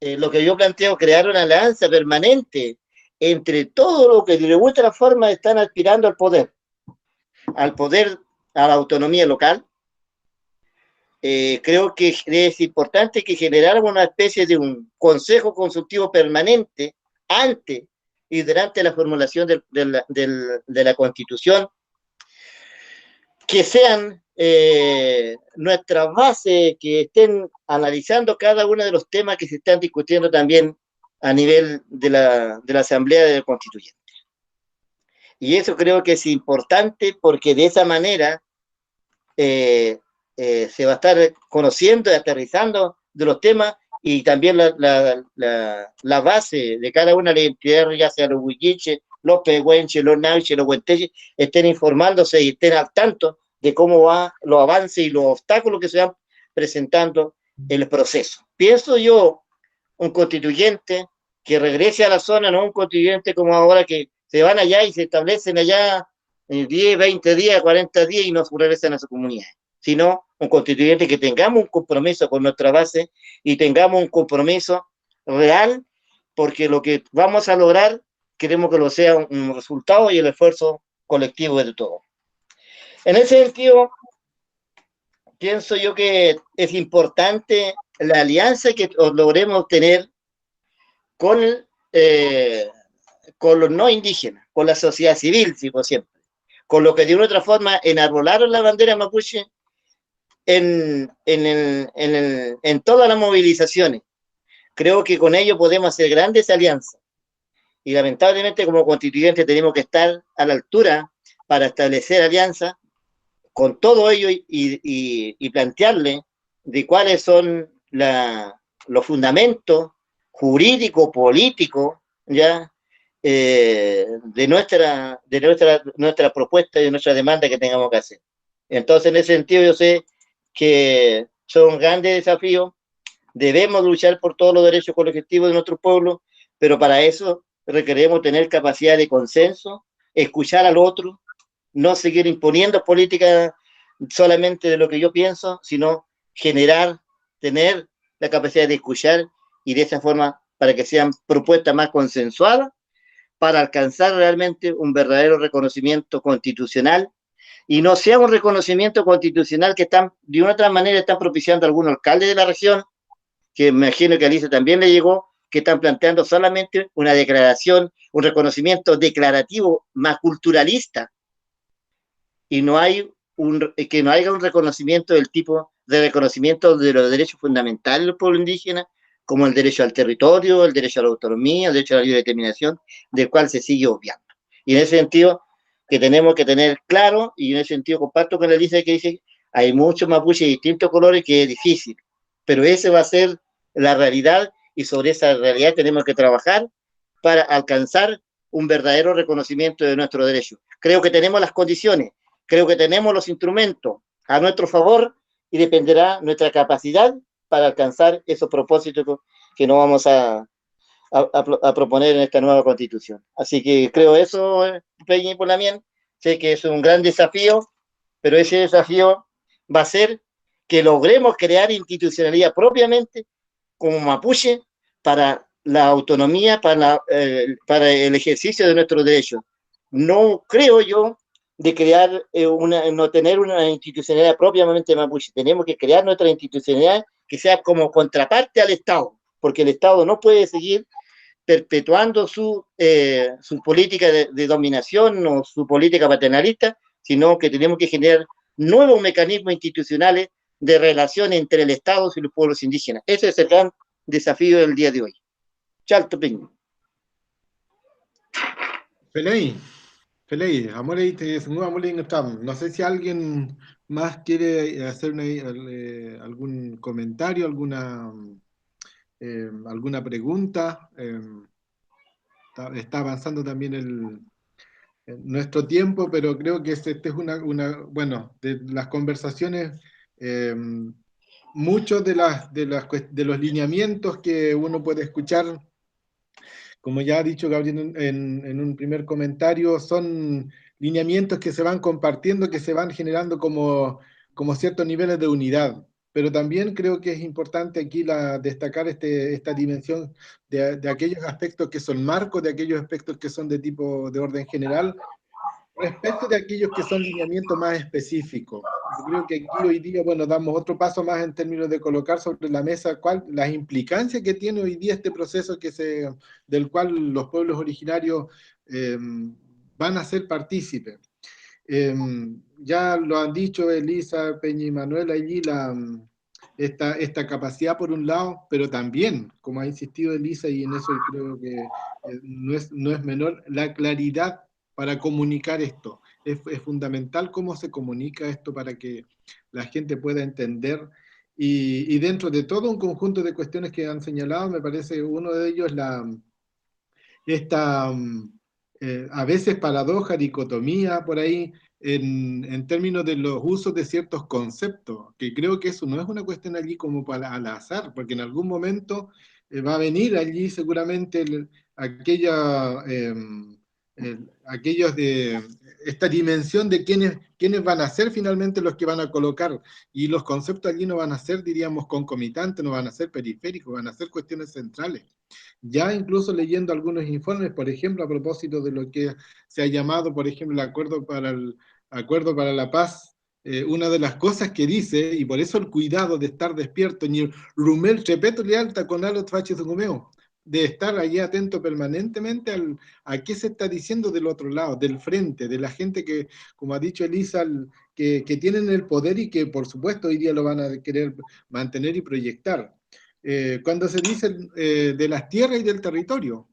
lo que yo planteo, crear una alianza permanente entre todos los que de otra forma están aspirando al poder, a la autonomía local. Creo que es importante que generáramos una especie de un consejo consultivo permanente antes y durante la formulación de la Constitución, que sean nuestras bases, que estén analizando cada uno de los temas que se están discutiendo también a nivel de la Asamblea de Constituyentes. Y eso creo que es importante porque de esa manera se va a estar conociendo y aterrizando de los temas y también la base de cada una de las entidades, ya sea los huilliches, los pehuenches, los nauches, los huenteches, estén informándose y estén al tanto de cómo van los avances y los obstáculos que se van presentando en el proceso. Pienso yo, un constituyente que regrese a la zona, no un constituyente como ahora que se van allá y se establecen allá 10, 20 días, 40 días y no regresan a su comunidad, sino un constituyente que tengamos un compromiso con nuestra base y tengamos un compromiso real, porque lo que vamos a lograr queremos que lo sea un resultado y el esfuerzo colectivo de todos. En ese sentido, pienso yo que es importante la alianza que logremos tener con los no indígenas, con la sociedad civil, digo siempre, con lo que de una u otra forma enarbolaron la bandera mapuche en todas las movilizaciones. Creo que con ello podemos hacer grandes alianzas. Y lamentablemente como constituyentes tenemos que estar a la altura para establecer alianzas con todo ello y plantearle de cuáles son los fundamentos jurídicos, políticos, ya, de nuestra propuesta y de nuestra demanda que tengamos que hacer. Entonces, en ese sentido, yo sé que son grandes desafíos, debemos luchar por todos los derechos colectivos de nuestro pueblo, pero para eso requerimos tener capacidad de consenso, escuchar al otro, no seguir imponiendo políticas solamente de lo que yo pienso, sino tener la capacidad de escuchar y de esa forma para que sean propuestas más consensuadas para alcanzar realmente un verdadero reconocimiento constitucional y no sea un reconocimiento constitucional que de una otra manera están propiciando algunos alcaldes de la región, que me imagino que a Alicia también le llegó, que están planteando solamente una declaración, un reconocimiento declarativo más culturalista, y que no haya un reconocimiento del tipo de reconocimiento de los derechos fundamentales del pueblo indígena, como el derecho al territorio, el derecho a la autonomía, el derecho a la libre determinación, del cual se sigue obviando. Y en ese sentido, que tenemos que tener claro, y en ese sentido comparto con la Elisa que dice, hay muchos mapuches de distintos colores que es difícil, pero ese va a ser la realidad y sobre esa realidad tenemos que trabajar para alcanzar un verdadero reconocimiento de nuestros derechos. Creo que tenemos las condiciones, creo que tenemos los instrumentos a nuestro favor y dependerá nuestra capacidad para alcanzar esos propósitos que nos vamos a proponer en esta nueva constitución. Así que creo eso, Peña y Polamien, sé que es un gran desafío, pero ese desafío va a ser que logremos crear institucionalidad propiamente como mapuche para la autonomía, para el ejercicio de nuestros derechos. No creo yo de crear no tener una institucionalidad propiamente mapuche. Tenemos que crear nuestra institucionalidad que sea como contraparte al Estado, porque el Estado no puede seguir perpetuando su política de dominación o su política paternalista, sino que tenemos que generar nuevos mecanismos institucionales de relación entre el Estado y los pueblos indígenas. Ese es el gran desafío del día de hoy. Chalto Peña. Felei, no sé si alguien más quiere hacer algún comentario, alguna pregunta. Está avanzando también nuestro tiempo, pero creo que este es bueno, de las conversaciones, muchos de los lineamientos que uno puede escuchar, como ya ha dicho Gabriel en un primer comentario, son lineamientos que se van compartiendo, que se van generando como ciertos niveles de unidad. Pero también creo que es importante aquí destacar esta dimensión de aquellos aspectos que son marcos, de aquellos aspectos que son de orden general, respecto de aquellos que son lineamientos más específicos. Yo creo que aquí hoy día, bueno, damos otro paso más en términos de colocar sobre la mesa las implicancias que tiene hoy día este proceso del cual los pueblos originarios van a ser partícipes. ya lo han dicho Elisa, Peña y Manuel allí, esta capacidad por un lado, pero también, como ha insistido Elisa, y en eso creo que no es menor, la claridad para comunicar esto. Es fundamental cómo se comunica esto para que la gente pueda entender. Y dentro de todo un conjunto de cuestiones que han señalado, me parece uno de ellos esta a veces paradoja, dicotomía por ahí, en términos de los usos de ciertos conceptos, que creo que eso no es una cuestión allí como para al azar, porque en algún momento va a venir allí seguramente aquellos de esta dimensión de quiénes van a ser finalmente los que van a colocar, y los conceptos allí no van a ser, diríamos, concomitantes, no van a ser periféricos, van a ser cuestiones centrales. Ya incluso leyendo algunos informes, por ejemplo, a propósito de lo que se ha llamado, por ejemplo, el Acuerdo para la Paz, una de las cosas que dice, y por eso el cuidado de estar despierto, ni rumel repeto lealta con alot faches de estar allí atento permanentemente a qué se está diciendo del otro lado, del frente, de la gente que, como ha dicho Elisa, que tienen el poder y que por supuesto hoy día lo van a querer mantener y proyectar. Cuando se dice de las tierras y del territorio,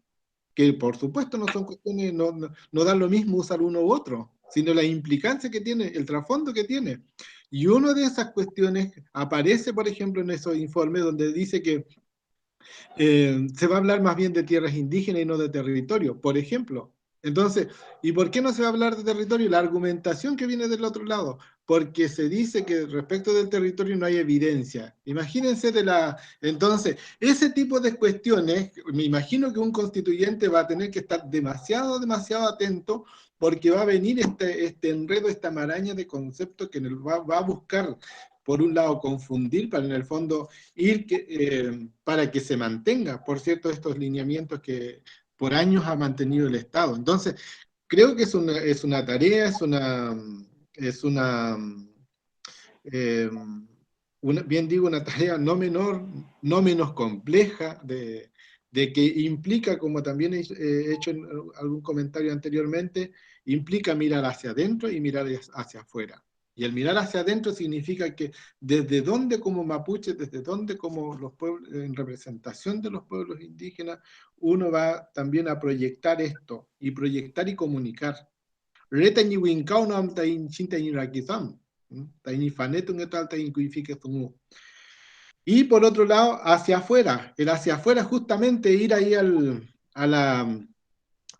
que por supuesto no son cuestiones, no da lo mismo usar uno u otro, sino la implicancia que tiene, el trasfondo que tiene. Y una de esas cuestiones aparece, por ejemplo, en esos informes donde dice que se va a hablar más bien de tierras indígenas y no de territorio, por ejemplo. Entonces, ¿y por qué no se va a hablar de territorio? La argumentación que viene del otro lado, porque se dice que respecto del territorio no hay evidencia. Imagínense Entonces, ese tipo de cuestiones, me imagino que un constituyente va a tener que estar demasiado atento, porque va a venir este enredo, esta maraña de conceptos que va a buscar, por un lado, confundir, para en el fondo para que se mantenga, por cierto, estos lineamientos que por años ha mantenido el Estado. Entonces, creo que es una tarea, bien digo, una tarea no menor, no menos compleja, de que implica, como también he hecho en algún comentario anteriormente, implica mirar hacia adentro y mirar hacia afuera. Y el mirar hacia adentro significa que desde donde como mapuche, desde donde como los pueblos, en representación de los pueblos indígenas, uno va también a proyectar esto, y proyectar y comunicar. Y por otro lado, hacia afuera, el hacia afuera justamente ir ahí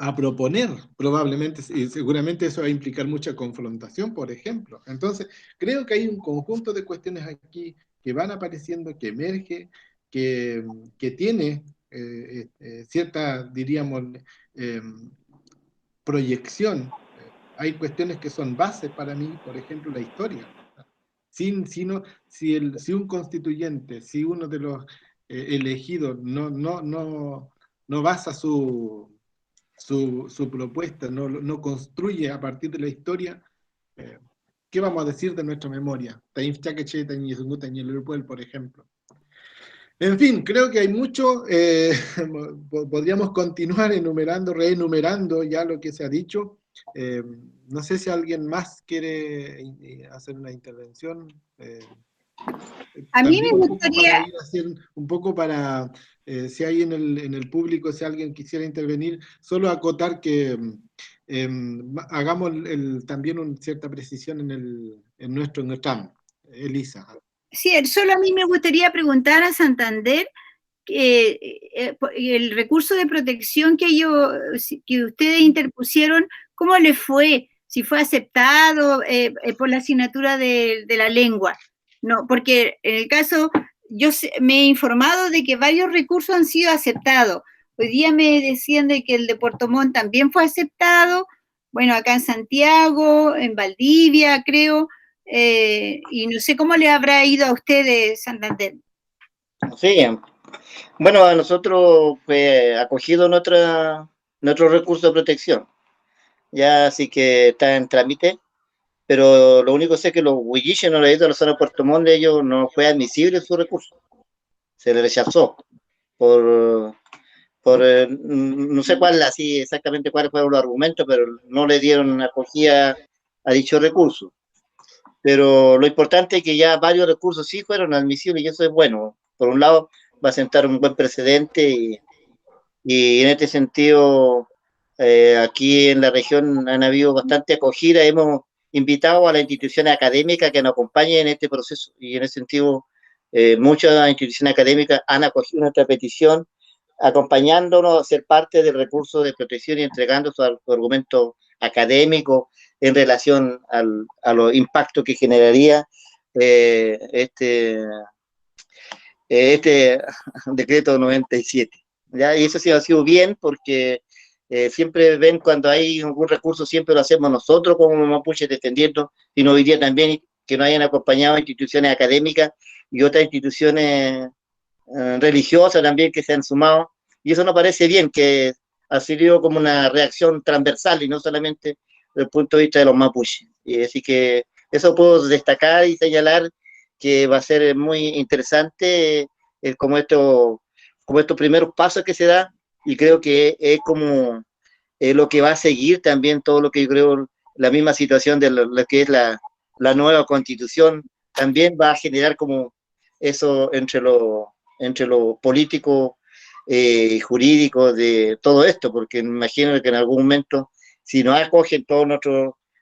a proponer, probablemente, y seguramente eso va a implicar mucha confrontación, por ejemplo. Entonces, creo que hay un conjunto de cuestiones aquí que van apareciendo, que emerge, que tiene cierta, diríamos, proyección. Hay cuestiones que son bases para mí, por ejemplo, la historia. Si un constituyente, si uno de los elegidos no basa su propuesta, no construye a partir de la historia, ¿qué vamos a decir de nuestra memoria? Por ejemplo. En fin, creo que hay mucho, podríamos continuar reenumerando ya lo que se ha dicho. No sé si alguien más quiere hacer una intervención. A mí me gustaría... Un poco para, si hay en el público, si alguien quisiera intervenir, solo acotar que hagamos también cierta precisión en nuestro NETAM. Elisa. Sí, solo a mí me gustaría preguntar a Santander el recurso de protección que ustedes interpusieron, ¿cómo le fue? Si fue aceptado por la asignatura de la lengua. No, porque en el caso, yo me he informado de que varios recursos han sido aceptados. Hoy día me decían de que el de Puerto Montt también fue aceptado, bueno, acá en Santiago, en Valdivia, creo, y no sé cómo le habrá ido a ustedes, Santander. Sí, bueno, a nosotros fue acogido nuestro recurso de protección, ya así que está en trámite, pero lo único que sé es que los huilliches no le de la zona de Puerto Montt, ellos no fue admisible su recurso, se le rechazó por no sé exactamente cuáles fueron los argumentos, pero no le dieron acogida a dicho recurso. pero lo importante es que ya varios recursos sí fueron admisibles y eso es bueno. Por un lado, va a sentar un buen precedente y en este sentido, aquí en la región han habido bastante acogida, hemos invitado a las instituciones académicas que nos acompañen en este proceso y en ese sentido muchas instituciones académicas han acogido nuestra petición acompañándonos a ser parte del recurso de protección y entregando su argumento académico en relación a los impactos que generaría este decreto 97. ¿Ya? Y eso sí ha sido bien porque siempre ven cuando hay algún recurso, siempre lo hacemos nosotros como mapuches defendiendo, sino hoy día también que nos hayan acompañado instituciones académicas y otras instituciones religiosas también que se han sumado, y eso nos parece bien, que ha sido como una reacción transversal y no solamente desde el punto de vista de los mapuches. Y así que eso puedo destacar y señalar que va a ser muy interesante como estos primeros pasos que se da, y creo que es como lo que va a seguir también todo lo que yo creo, la misma situación de lo que es la nueva constitución, también va a generar como eso entre lo político y jurídico de todo esto, porque me imagino que en algún momento, si nos acogen todos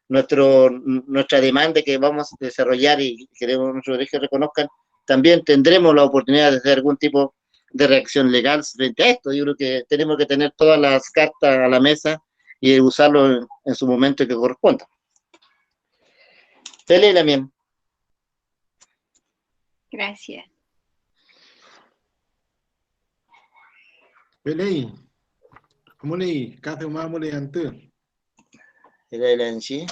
nuestra demanda que vamos a desarrollar y queremos que nuestros derechos reconozcan, también tendremos la oportunidad de hacer algún tipo de reacción legal frente a esto. Yo creo que tenemos que tener todas las cartas a la mesa y usarlo en su momento que corresponda. Tele también. Gracias. Pelei, ¿cómo leí? ¿Qué más le antes? Sí.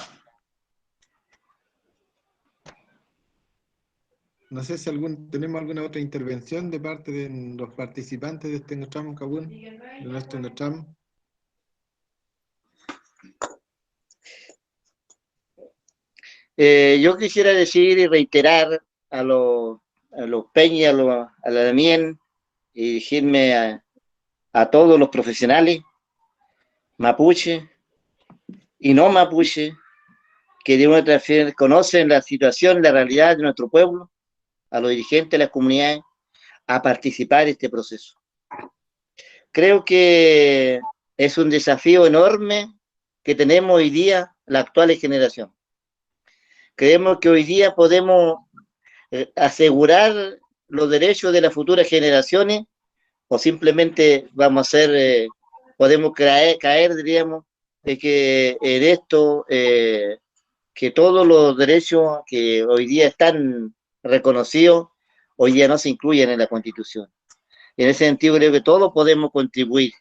No sé si tenemos alguna otra intervención de parte de los participantes de este Ngotram Kabun, de nuestro Ngotram. Yo quisiera decir y reiterar a los Peña, a la Damien, y dirigirme a todos los profesionales, mapuche y no mapuche, que de una otra forma conocen la situación, la realidad de nuestro pueblo, a los dirigentes de las comunidades, a participar en este proceso. Creo que es un desafío enorme que tenemos hoy día la actual generación. Creemos que hoy día podemos asegurar los derechos de las futuras generaciones o simplemente vamos a ser, podemos caer, diríamos, de que en esto, que todos los derechos que hoy día están reconocidos, hoy día no se incluyen en la Constitución. En ese sentido creo que todos podemos contribuir.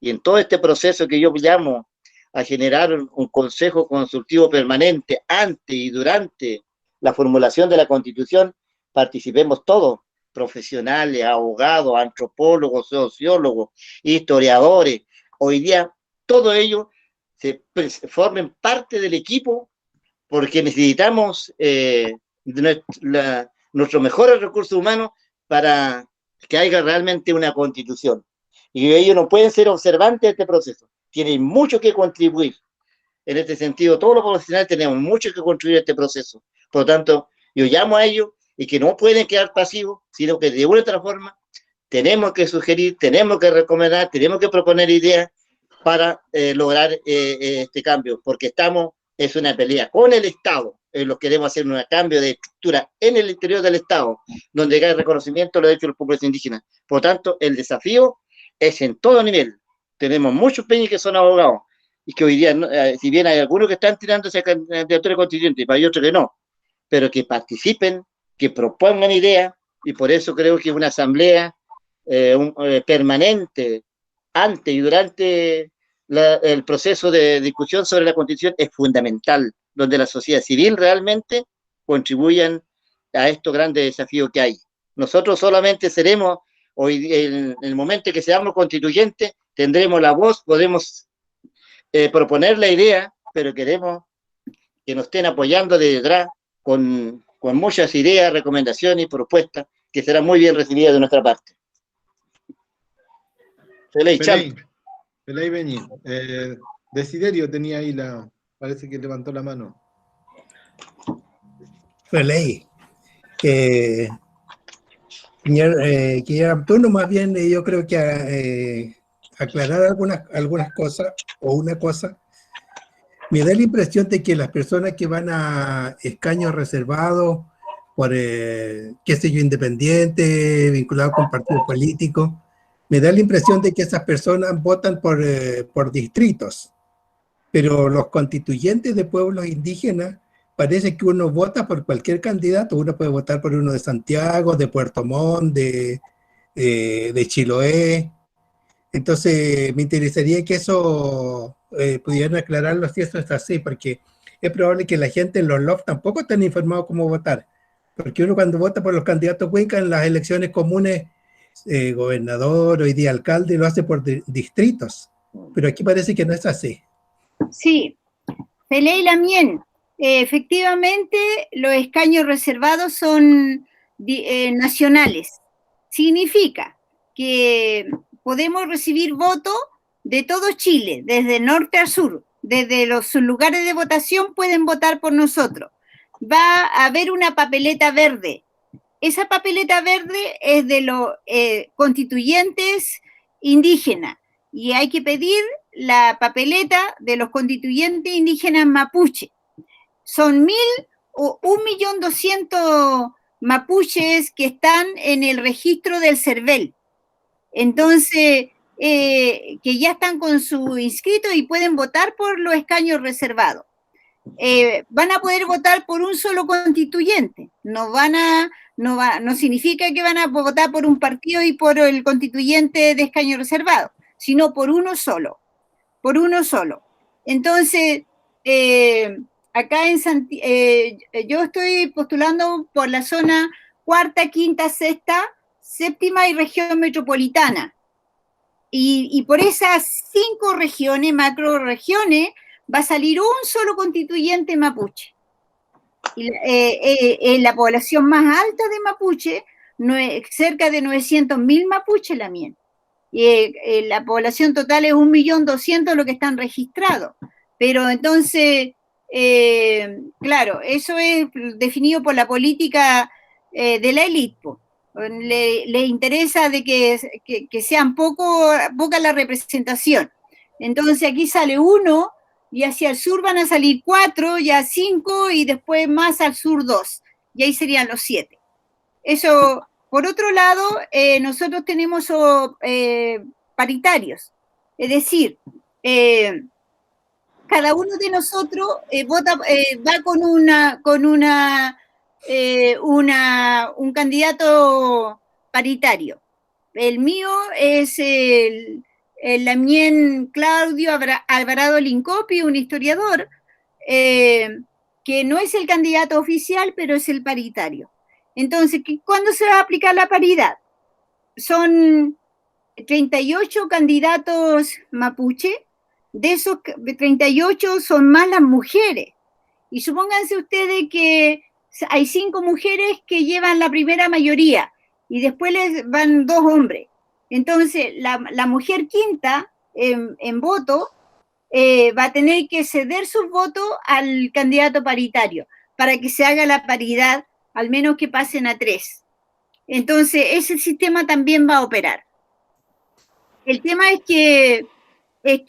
Y en todo este proceso que yo llamo a generar un consejo consultivo permanente antes y durante la formulación de la Constitución, participemos todos, profesionales, abogados, antropólogos, sociólogos, historiadores. Hoy día, todo ello formen parte del equipo porque necesitamos nuestros mejores recursos humanos para que haya realmente una constitución. Y ellos no pueden ser observantes de este proceso. Tienen mucho que contribuir. En este sentido, todos los profesionales tenemos mucho que contribuir a este proceso. Por lo tanto, yo llamo a ellos y que no pueden quedar pasivos, sino que de una u otra forma tenemos que sugerir, tenemos que recomendar, tenemos que proponer ideas para lograr este cambio, porque es una pelea con el Estado, los queremos hacer un cambio de estructura en el interior del Estado, donde hay reconocimiento de los derechos de los pueblos indígenas. Por lo tanto, el desafío es en todo nivel. Tenemos muchos peñas que son abogados, y que hoy día, si bien hay algunos que están tirando esa candidatura constituyente, y hay otros que no, pero que participen, que propongan ideas, y por eso creo que una asamblea permanente antes y durante el proceso de discusión sobre la Constitución es fundamental, donde la sociedad civil realmente contribuyan a estos grandes desafíos que hay. Nosotros solamente seremos, hoy en el momento que seamos constituyentes, tendremos la voz, podemos proponer la idea, pero queremos que nos estén apoyando de detrás con muchas ideas, recomendaciones y propuestas que serán muy bien recibidas de nuestra parte. Pelei Beñi. Desiderio tenía ahí parece que levantó la mano. Reley. Señor Turno, más bien yo creo que aclarar algunas cosas, o una cosa. Me da la impresión de que las personas que van a escaños reservados por, qué sé yo, independiente, vinculados con partidos políticos, me da la impresión de que esas personas votan por distritos, pero los constituyentes de pueblos indígenas parece que uno vota por cualquier candidato. Uno puede votar por uno de Santiago, de Puerto Montt, de Chiloé. Entonces me interesaría que eso pudieran aclararlo si eso es así, porque es probable que la gente en los LOF tampoco estén informados cómo votar, porque uno cuando vota por los candidatos cuencas en las elecciones comunes, gobernador, hoy día alcalde, lo hace por distritos, pero aquí parece que no es así. Sí, Feley Lamien, efectivamente los escaños reservados son nacionales. Significa que podemos recibir votos de todo Chile, desde norte a sur, desde sus lugares de votación pueden votar por nosotros. Va a haber una papeleta verde. Esa papeleta verde es de los constituyentes indígenas y hay que pedir la papeleta de los constituyentes indígenas mapuche. Son 1.200.000 mapuches que están en el registro del CERVEL. Entonces, que ya están con su inscrito y pueden votar por los escaños reservados. Van a poder votar por un solo constituyente. No significa que van a votar por un partido y por el constituyente de escaño reservado, sino por uno solo. Por uno solo. Entonces, acá en yo estoy postulando por la zona cuarta, quinta, sexta, séptima y región metropolitana. Y por esas 5 regiones, macro regiones, va a salir un solo constituyente mapuche. Y, la población más alta de mapuche, cerca de 900.000 mapuches la mía. La población total es 1.200.000 lo que están registrados. Pero entonces, claro, eso es definido por la política de la élite. Le interesa de que sean poca la representación. Entonces aquí sale 1 y hacia el sur van a salir 4, ya 5 y después más al sur 2. Y ahí serían los 7. Eso, por otro lado, nosotros tenemos paritarios. Es decir, cada uno de nosotros va con un candidato paritario. El mío es el Lamien Claudio Alvarado Lincopi, un historiador, que no es el candidato oficial, pero es el paritario. Entonces, ¿cuándo se va a aplicar la paridad? Son 38 candidatos mapuche, de esos 38 son más las mujeres. Y supónganse ustedes que hay 5 mujeres que llevan la primera mayoría y después les van 2 hombres. Entonces, la mujer quinta en voto va a tener que ceder sus votos al candidato paritario para que se haga la paridad, al menos que pasen a 3. Entonces, ese sistema también va a operar. El tema es que hay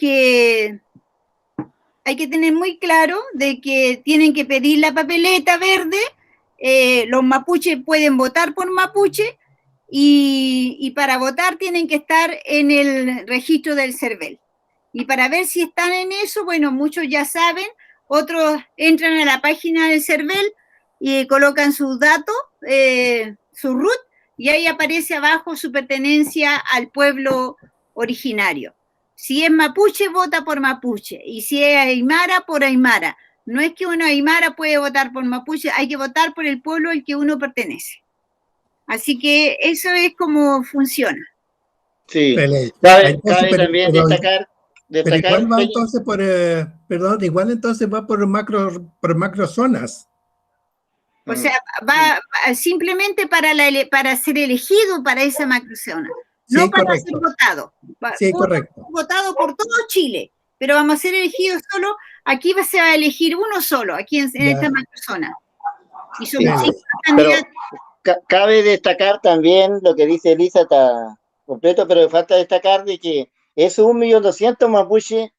que tener muy claro de que tienen que pedir la papeleta verde. Los mapuches pueden votar por mapuche y para votar tienen que estar en el registro del CERVEL. Y para ver si están en eso, bueno, muchos ya saben, otros entran a la página del CERVEL y colocan sus datos, su RUT, y ahí aparece abajo su pertenencia al pueblo originario. Si es mapuche, vota por mapuche, y si es aymara, por aymara. No es que uno aymara puede votar por mapuche, hay que votar por el pueblo al que uno pertenece. Así que eso es como funciona. Sí, Cabe también destacar pero igual va entonces igual entonces va por macro zonas. O sea, va simplemente para ser elegido para esa macrozona. No Sí, para correcto. ser votado. Sí, correcto. Votado por todo Chile, pero vamos a ser elegidos solo, aquí se va a elegir uno solo, aquí en esta macrozona. Y son Sí. 5 Pero candidatos. cabe destacar también lo que dice Elisa, está completo, pero falta destacar de que esos 1.200.000 mapuches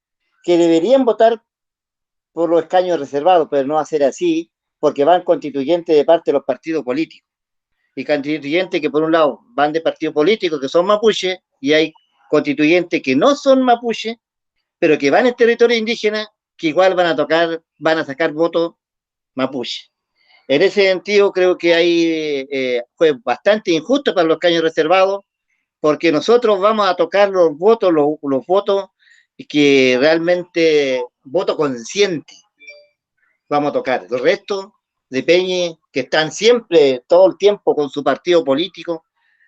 que deberían votar por los escaños reservados, pero no va a ser así, porque van constituyentes de parte de los partidos políticos. Y constituyentes que por un lado van de partidos políticos que son mapuches, y hay constituyentes que no son mapuches, pero que van en territorio indígena, que igual van a sacar votos mapuche. En ese sentido, creo que ahí fue bastante injusto para los escaños reservados, porque nosotros vamos a tocar los votos que realmente, voto consciente, vamos a tocar. El resto de Peñi, que están siempre, todo el tiempo con su partido político,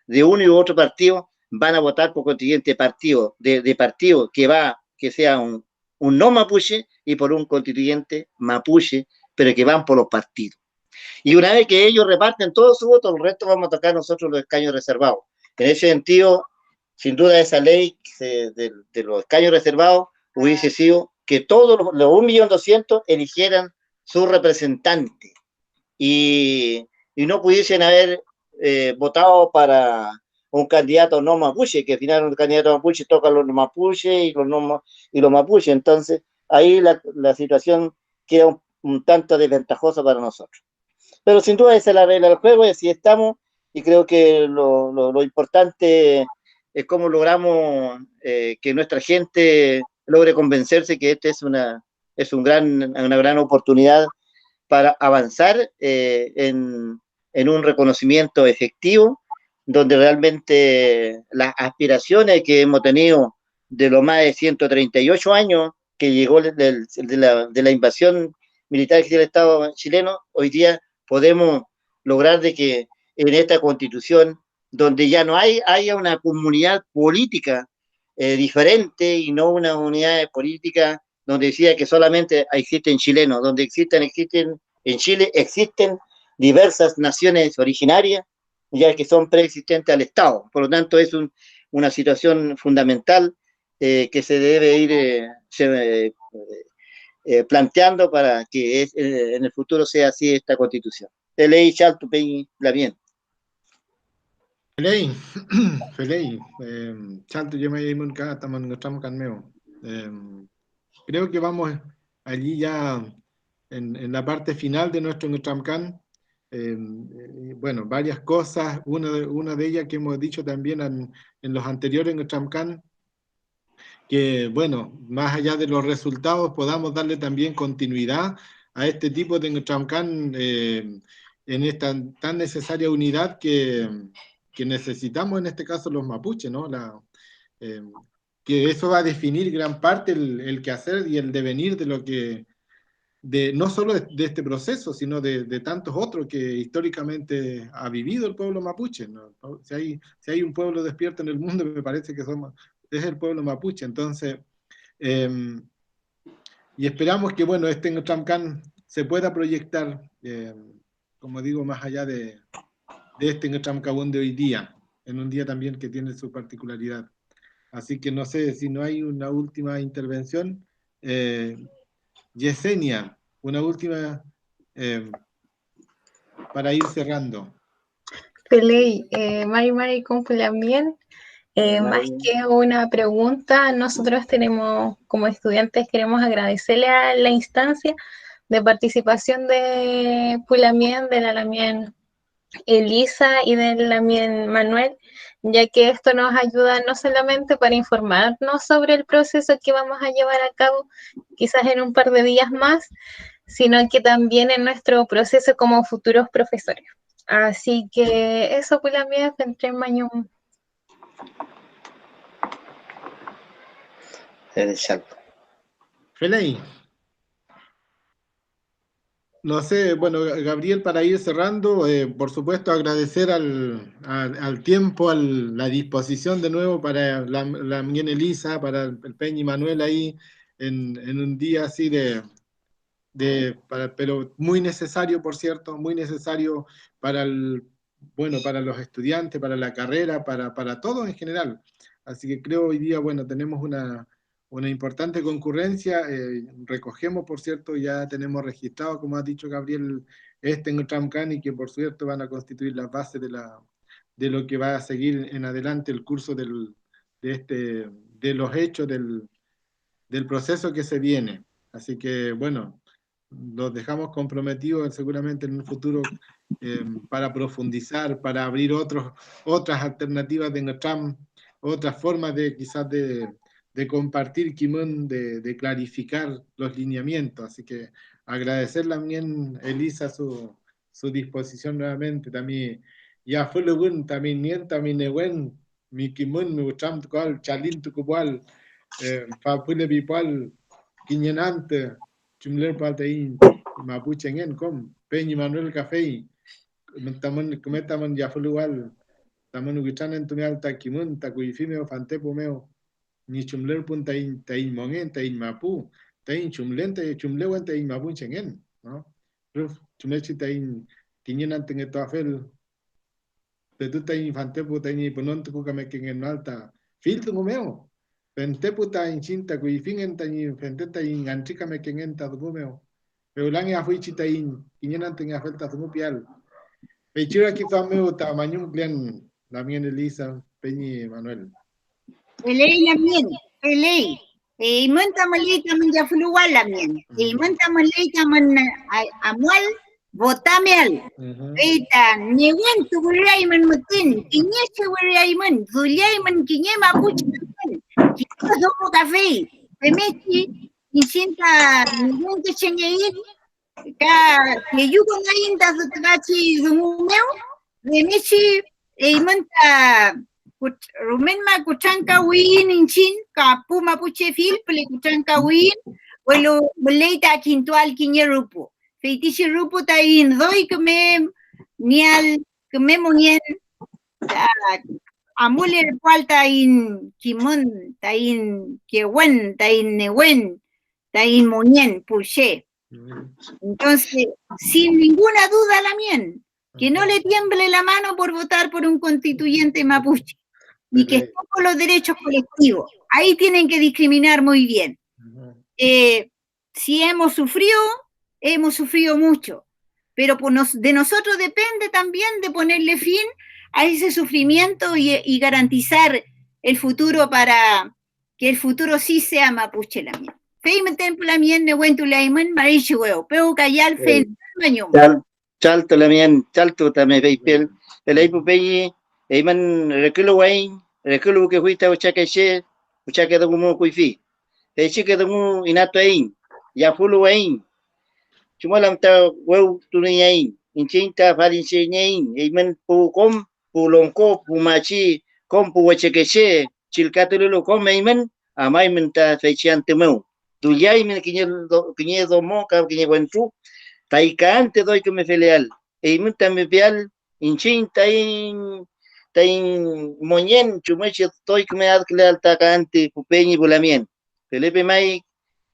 de uno y otro partido, van a votar por constituyente partido, de partido que sea un no mapuche y por un constituyente mapuche, pero que van por los partidos. Y una vez que ellos reparten todos sus votos, el resto vamos a tocar nosotros los escaños reservados. En ese sentido, sin duda esa ley de los escaños reservados hubiese sido que todos los 1.200.000 eligieran su representante y no pudiesen haber votado para un candidato no mapuche, que al final un candidato mapuche toca a los mapuches y los mapuches. Entonces, ahí la situación queda un tanto desventajosa para nosotros. Pero sin duda esa es la regla del juego y así estamos, y creo que lo importante es cómo logramos que nuestra gente logre convencerse que esta es una gran oportunidad para avanzar en un reconocimiento efectivo, donde realmente las aspiraciones que hemos tenido de los más de 138 años que llegó de la invasión militar que hizo el Estado chileno, hoy día podemos lograr de que en esta constitución, donde ya no haya una comunidad política diferente y no una unidad política donde decía que solamente existen chilenos, donde existen en Chile existen diversas naciones originarias, ya que son preexistentes al Estado. Por lo tanto, es una situación fundamental que se debe ir planteando para que en el futuro sea así esta constitución. Ley Chaltu Peñi la bien. Felei, Chaltu Yemay Munka, Taman Gotram Canmeo. Creo que vamos allí ya en la parte final de nuestro Nutramcan. Bueno, varias cosas, una de ellas que hemos dicho también en los anteriores Nutramcan, que bueno, más allá de los resultados podamos darle también continuidad a este tipo de Nutramcan en esta tan necesaria unidad que necesitamos en este caso los mapuches, ¿no? Que eso va a definir gran parte el quehacer y el devenir de lo que, no solo de este proceso, sino de tantos otros que históricamente ha vivido el pueblo mapuche, ¿no? Si hay un pueblo despierto en el mundo, me parece que es el pueblo mapuche. Entonces, y esperamos que, bueno, este Nutramcan se pueda proyectar, como digo, más allá de este Nutramcabón de hoy día, en un día también que tiene su particularidad. Así que no sé si no hay una última intervención. Yesenia, una última para ir cerrando. Pelei, Mari Compulamién, más que una pregunta, nosotros tenemos, como estudiantes, queremos agradecerle a la instancia de participación de Pulamien, de la Lamien Elisa y de la Lamien Manuel, ya que esto nos ayuda no solamente para informarnos sobre el proceso que vamos a llevar a cabo, quizás en un par de días más, sino que también en nuestro proceso como futuros profesores. Así que eso pues la mía entre mañana. Felei. No sé, bueno, Gabriel, para ir cerrando, por supuesto agradecer al tiempo, la disposición de nuevo para la Miguel Elisa, para el Peña y Manuel ahí en un día así pero muy necesario, por cierto, muy necesario para para los estudiantes, para la carrera, para todo en general. Así que creo hoy día, bueno, tenemos una importante concurrencia, recogemos, por cierto, ya tenemos registrado, como ha dicho Gabriel, en Tramcan y que por cierto van a constituir las bases de lo que va a seguir en adelante el curso de los hechos del proceso que se viene. Así que, bueno, los dejamos comprometidos seguramente en un futuro para profundizar, para abrir otras alternativas de Notram, otras formas de quizás de compartir, de clarificar los lineamientos. Así que agradecer también, Elisa, su disposición nuevamente. También, ya fue lo bueno, también, mi Kimun, mi Ucham, Chalín, Tucual, Fapule Pipal, Quiñenante, Chumler Paltein, Mapuchengen, Com, Peñi Manuel Café, Cometaman Yafulual, Taman Uguichan en Tuneal Taquimun, Tacuifimeo, Fantepumeo, ni Chumler Puntain, Tain Mongen, Tain Mapu, Tain Chumlente, Chumlewan, Tain Mapuchengen, ¿no? Chumlechi Tain, Quiñenante en Etoafel, de tu Tain Fantepu, Tain Ponon, Tucucamequen en Alta, Filto Gumeo. Pentepu tain cinta kuifingen tain fenteta in antika mekingen ta dumeo. Peulang ya fui citain kinyenan tengah felta tumupial. Pechira kita meu ta manyum glen lamien Elisa Peñi Manuel. Pelei lamien, pelei. Imunta malay taman Yafuluwal lamien. Imunta malay taman amual votameal. Eita, niwen tuguray man mutin, kinye tuguray man, zulay man kinye mapuch. Domo café, Pemechi, Incinta, ningún que chengeín, que yo con ahí en Tazutachi, Zumumeo, Pemechi, Manta, Rumenma, Kuchanka, Win, Inchin, Kapuma Puchefil, Kuchanka, Win, Welo, Leita, Quintual, Quiñerupo, Feitici Rupo, Tain, Doi, que me, Nial, que me monien, Amuler cual tain Kimon, tain Kewen, tain Newen, tain Monien, Pulché. Entonces, sin ninguna duda, Lamien, que no le tiemble la mano por votar por un constituyente mapuche, ni que esté por los derechos colectivos. Ahí tienen que discriminar muy bien. Si hemos sufrido mucho, pero de nosotros depende también de ponerle fin a ese sufrimiento y garantizar el futuro para que el futuro sí sea mapuche lamien. Feime templo lamien ne wentu laiman marichueo, pero callal fen mañum. Chalto lamien, chalto tame veipel, el aipu peyi, eiman reculu wain, reculu que fuita uchaque domo kuifi. Chique domo inato ain, ya fulu wain. Chumalam ta weu tuniain, inchinta falinseñain, eiman pukom Pulongko, Pumachi, Compu Wachequeche, Chilcatululo, Comeyman, Amaiman ta Fechian Temeu. Tuyaimen, Quiñedo Moca, Quiñeguentru, Taicante doy que me feleal. Eimunta me pial, Inchin, Tain Moñen, Chumeche, doy que me adcle al tacante, Pupeñi, Bulamien. Felipe Mai,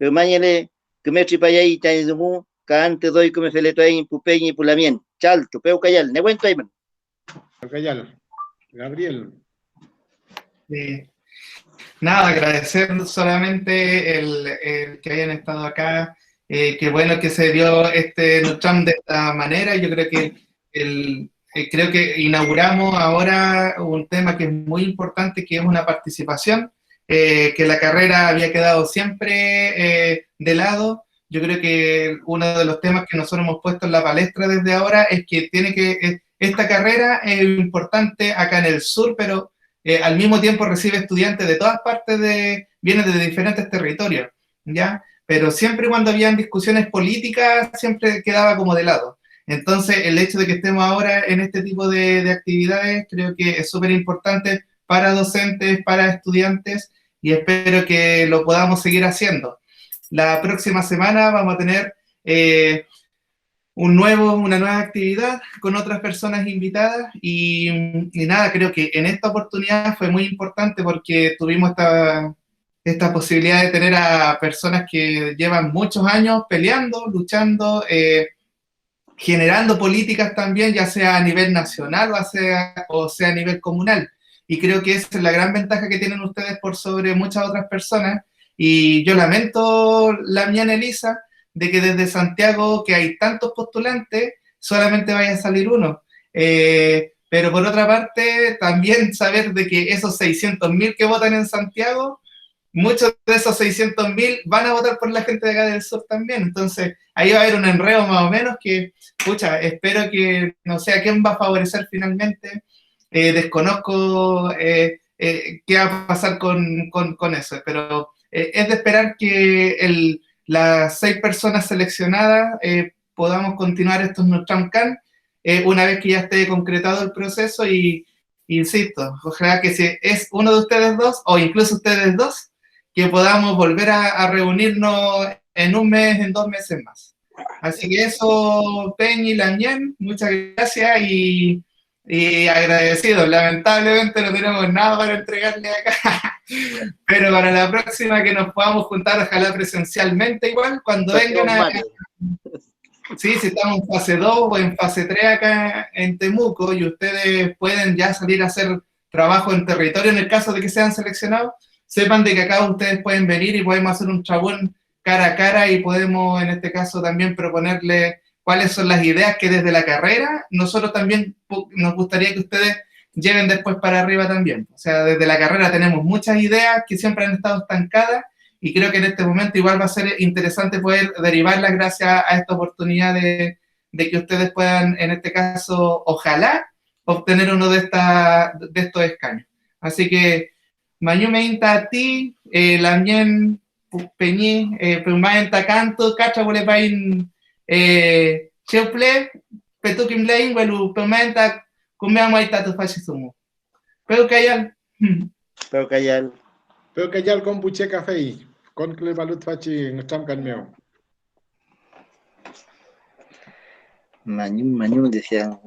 Mañale, que me tripayay, Tain Zumu, Cante doy que me feletuain, Pupeñi, Bulamien. Chalto, Peu Cayal, Neguento Aiman. Gabriel. Nada, agradecer solamente el que hayan estado acá, que bueno que se dio este Notram de esta manera. Yo creo que inauguramos ahora un tema que es muy importante, que es una participación, que la carrera había quedado siempre de lado. Yo creo que uno de los temas que nosotros hemos puesto en la palestra desde ahora es que esta carrera es importante acá en el sur, pero al mismo tiempo recibe estudiantes de todas partes, vienen de diferentes territorios, ¿ya? Pero siempre cuando habían discusiones políticas, siempre quedaba como de lado. Entonces, el hecho de que estemos ahora en este tipo de actividades, creo que es súper importante para docentes, para estudiantes, y espero que lo podamos seguir haciendo. La próxima semana vamos a tener una nueva actividad con otras personas invitadas y nada, creo que en esta oportunidad fue muy importante porque tuvimos esta posibilidad de tener a personas que llevan muchos años peleando, luchando, generando políticas también, ya sea a nivel nacional o sea a nivel comunal. Y creo que esa es la gran ventaja que tienen ustedes por sobre muchas otras personas. Y yo lamento, Lamien Elisa, de que desde Santiago, que hay tantos postulantes, solamente vaya a salir uno. Pero por otra parte, también saber de que esos 600.000 que votan en Santiago, muchos de esos 600.000 van a votar por la gente de acá del sur también. Entonces, ahí va a haber un enredo más o menos que, pucha, espero que no sé a quién va a favorecer finalmente. Desconozco qué va a pasar con eso, pero es de esperar que las 6 personas seleccionadas podamos continuar estos Nutramcan una vez que ya esté concretado el proceso y, insisto, ojalá que si es uno de ustedes dos o incluso ustedes dos, que podamos volver a reunirnos en un mes, en 2 meses más. Así que eso, Peñi, Lañén, muchas gracias y agradecido. Lamentablemente no tenemos nada para entregarle acá, pero para la próxima que nos podamos juntar, ojalá presencialmente igual, cuando vengan a... Sí, si estamos en fase 2 o en fase 3 acá en Temuco y ustedes pueden ya salir a hacer trabajo en territorio en el caso de que sean seleccionados, sepan de que acá ustedes pueden venir y podemos hacer un chabón cara a cara y podemos en este caso también proponerle cuáles son las ideas que desde la carrera nosotros también nos gustaría que ustedes lleven después para arriba también. O sea, desde la carrera tenemos muchas ideas que siempre han estado estancadas y creo que en este momento igual va a ser interesante poder derivarlas gracias a esta oportunidad de que ustedes puedan, en este caso, ojalá, obtener uno de estos escaños. Así que, Mañume inta a ti, Lamien Peñi, Peumaenta Canto, Cacha Bolepain, Cheuple, Petukim Lein, Welu, Peumaenta, Cumeamo Aita tu Fashisumo. Peucayal. Peucayal. Peucayal con Buche Café. Con Clevalut Fachi en Chamcan Meo. Mañum decía.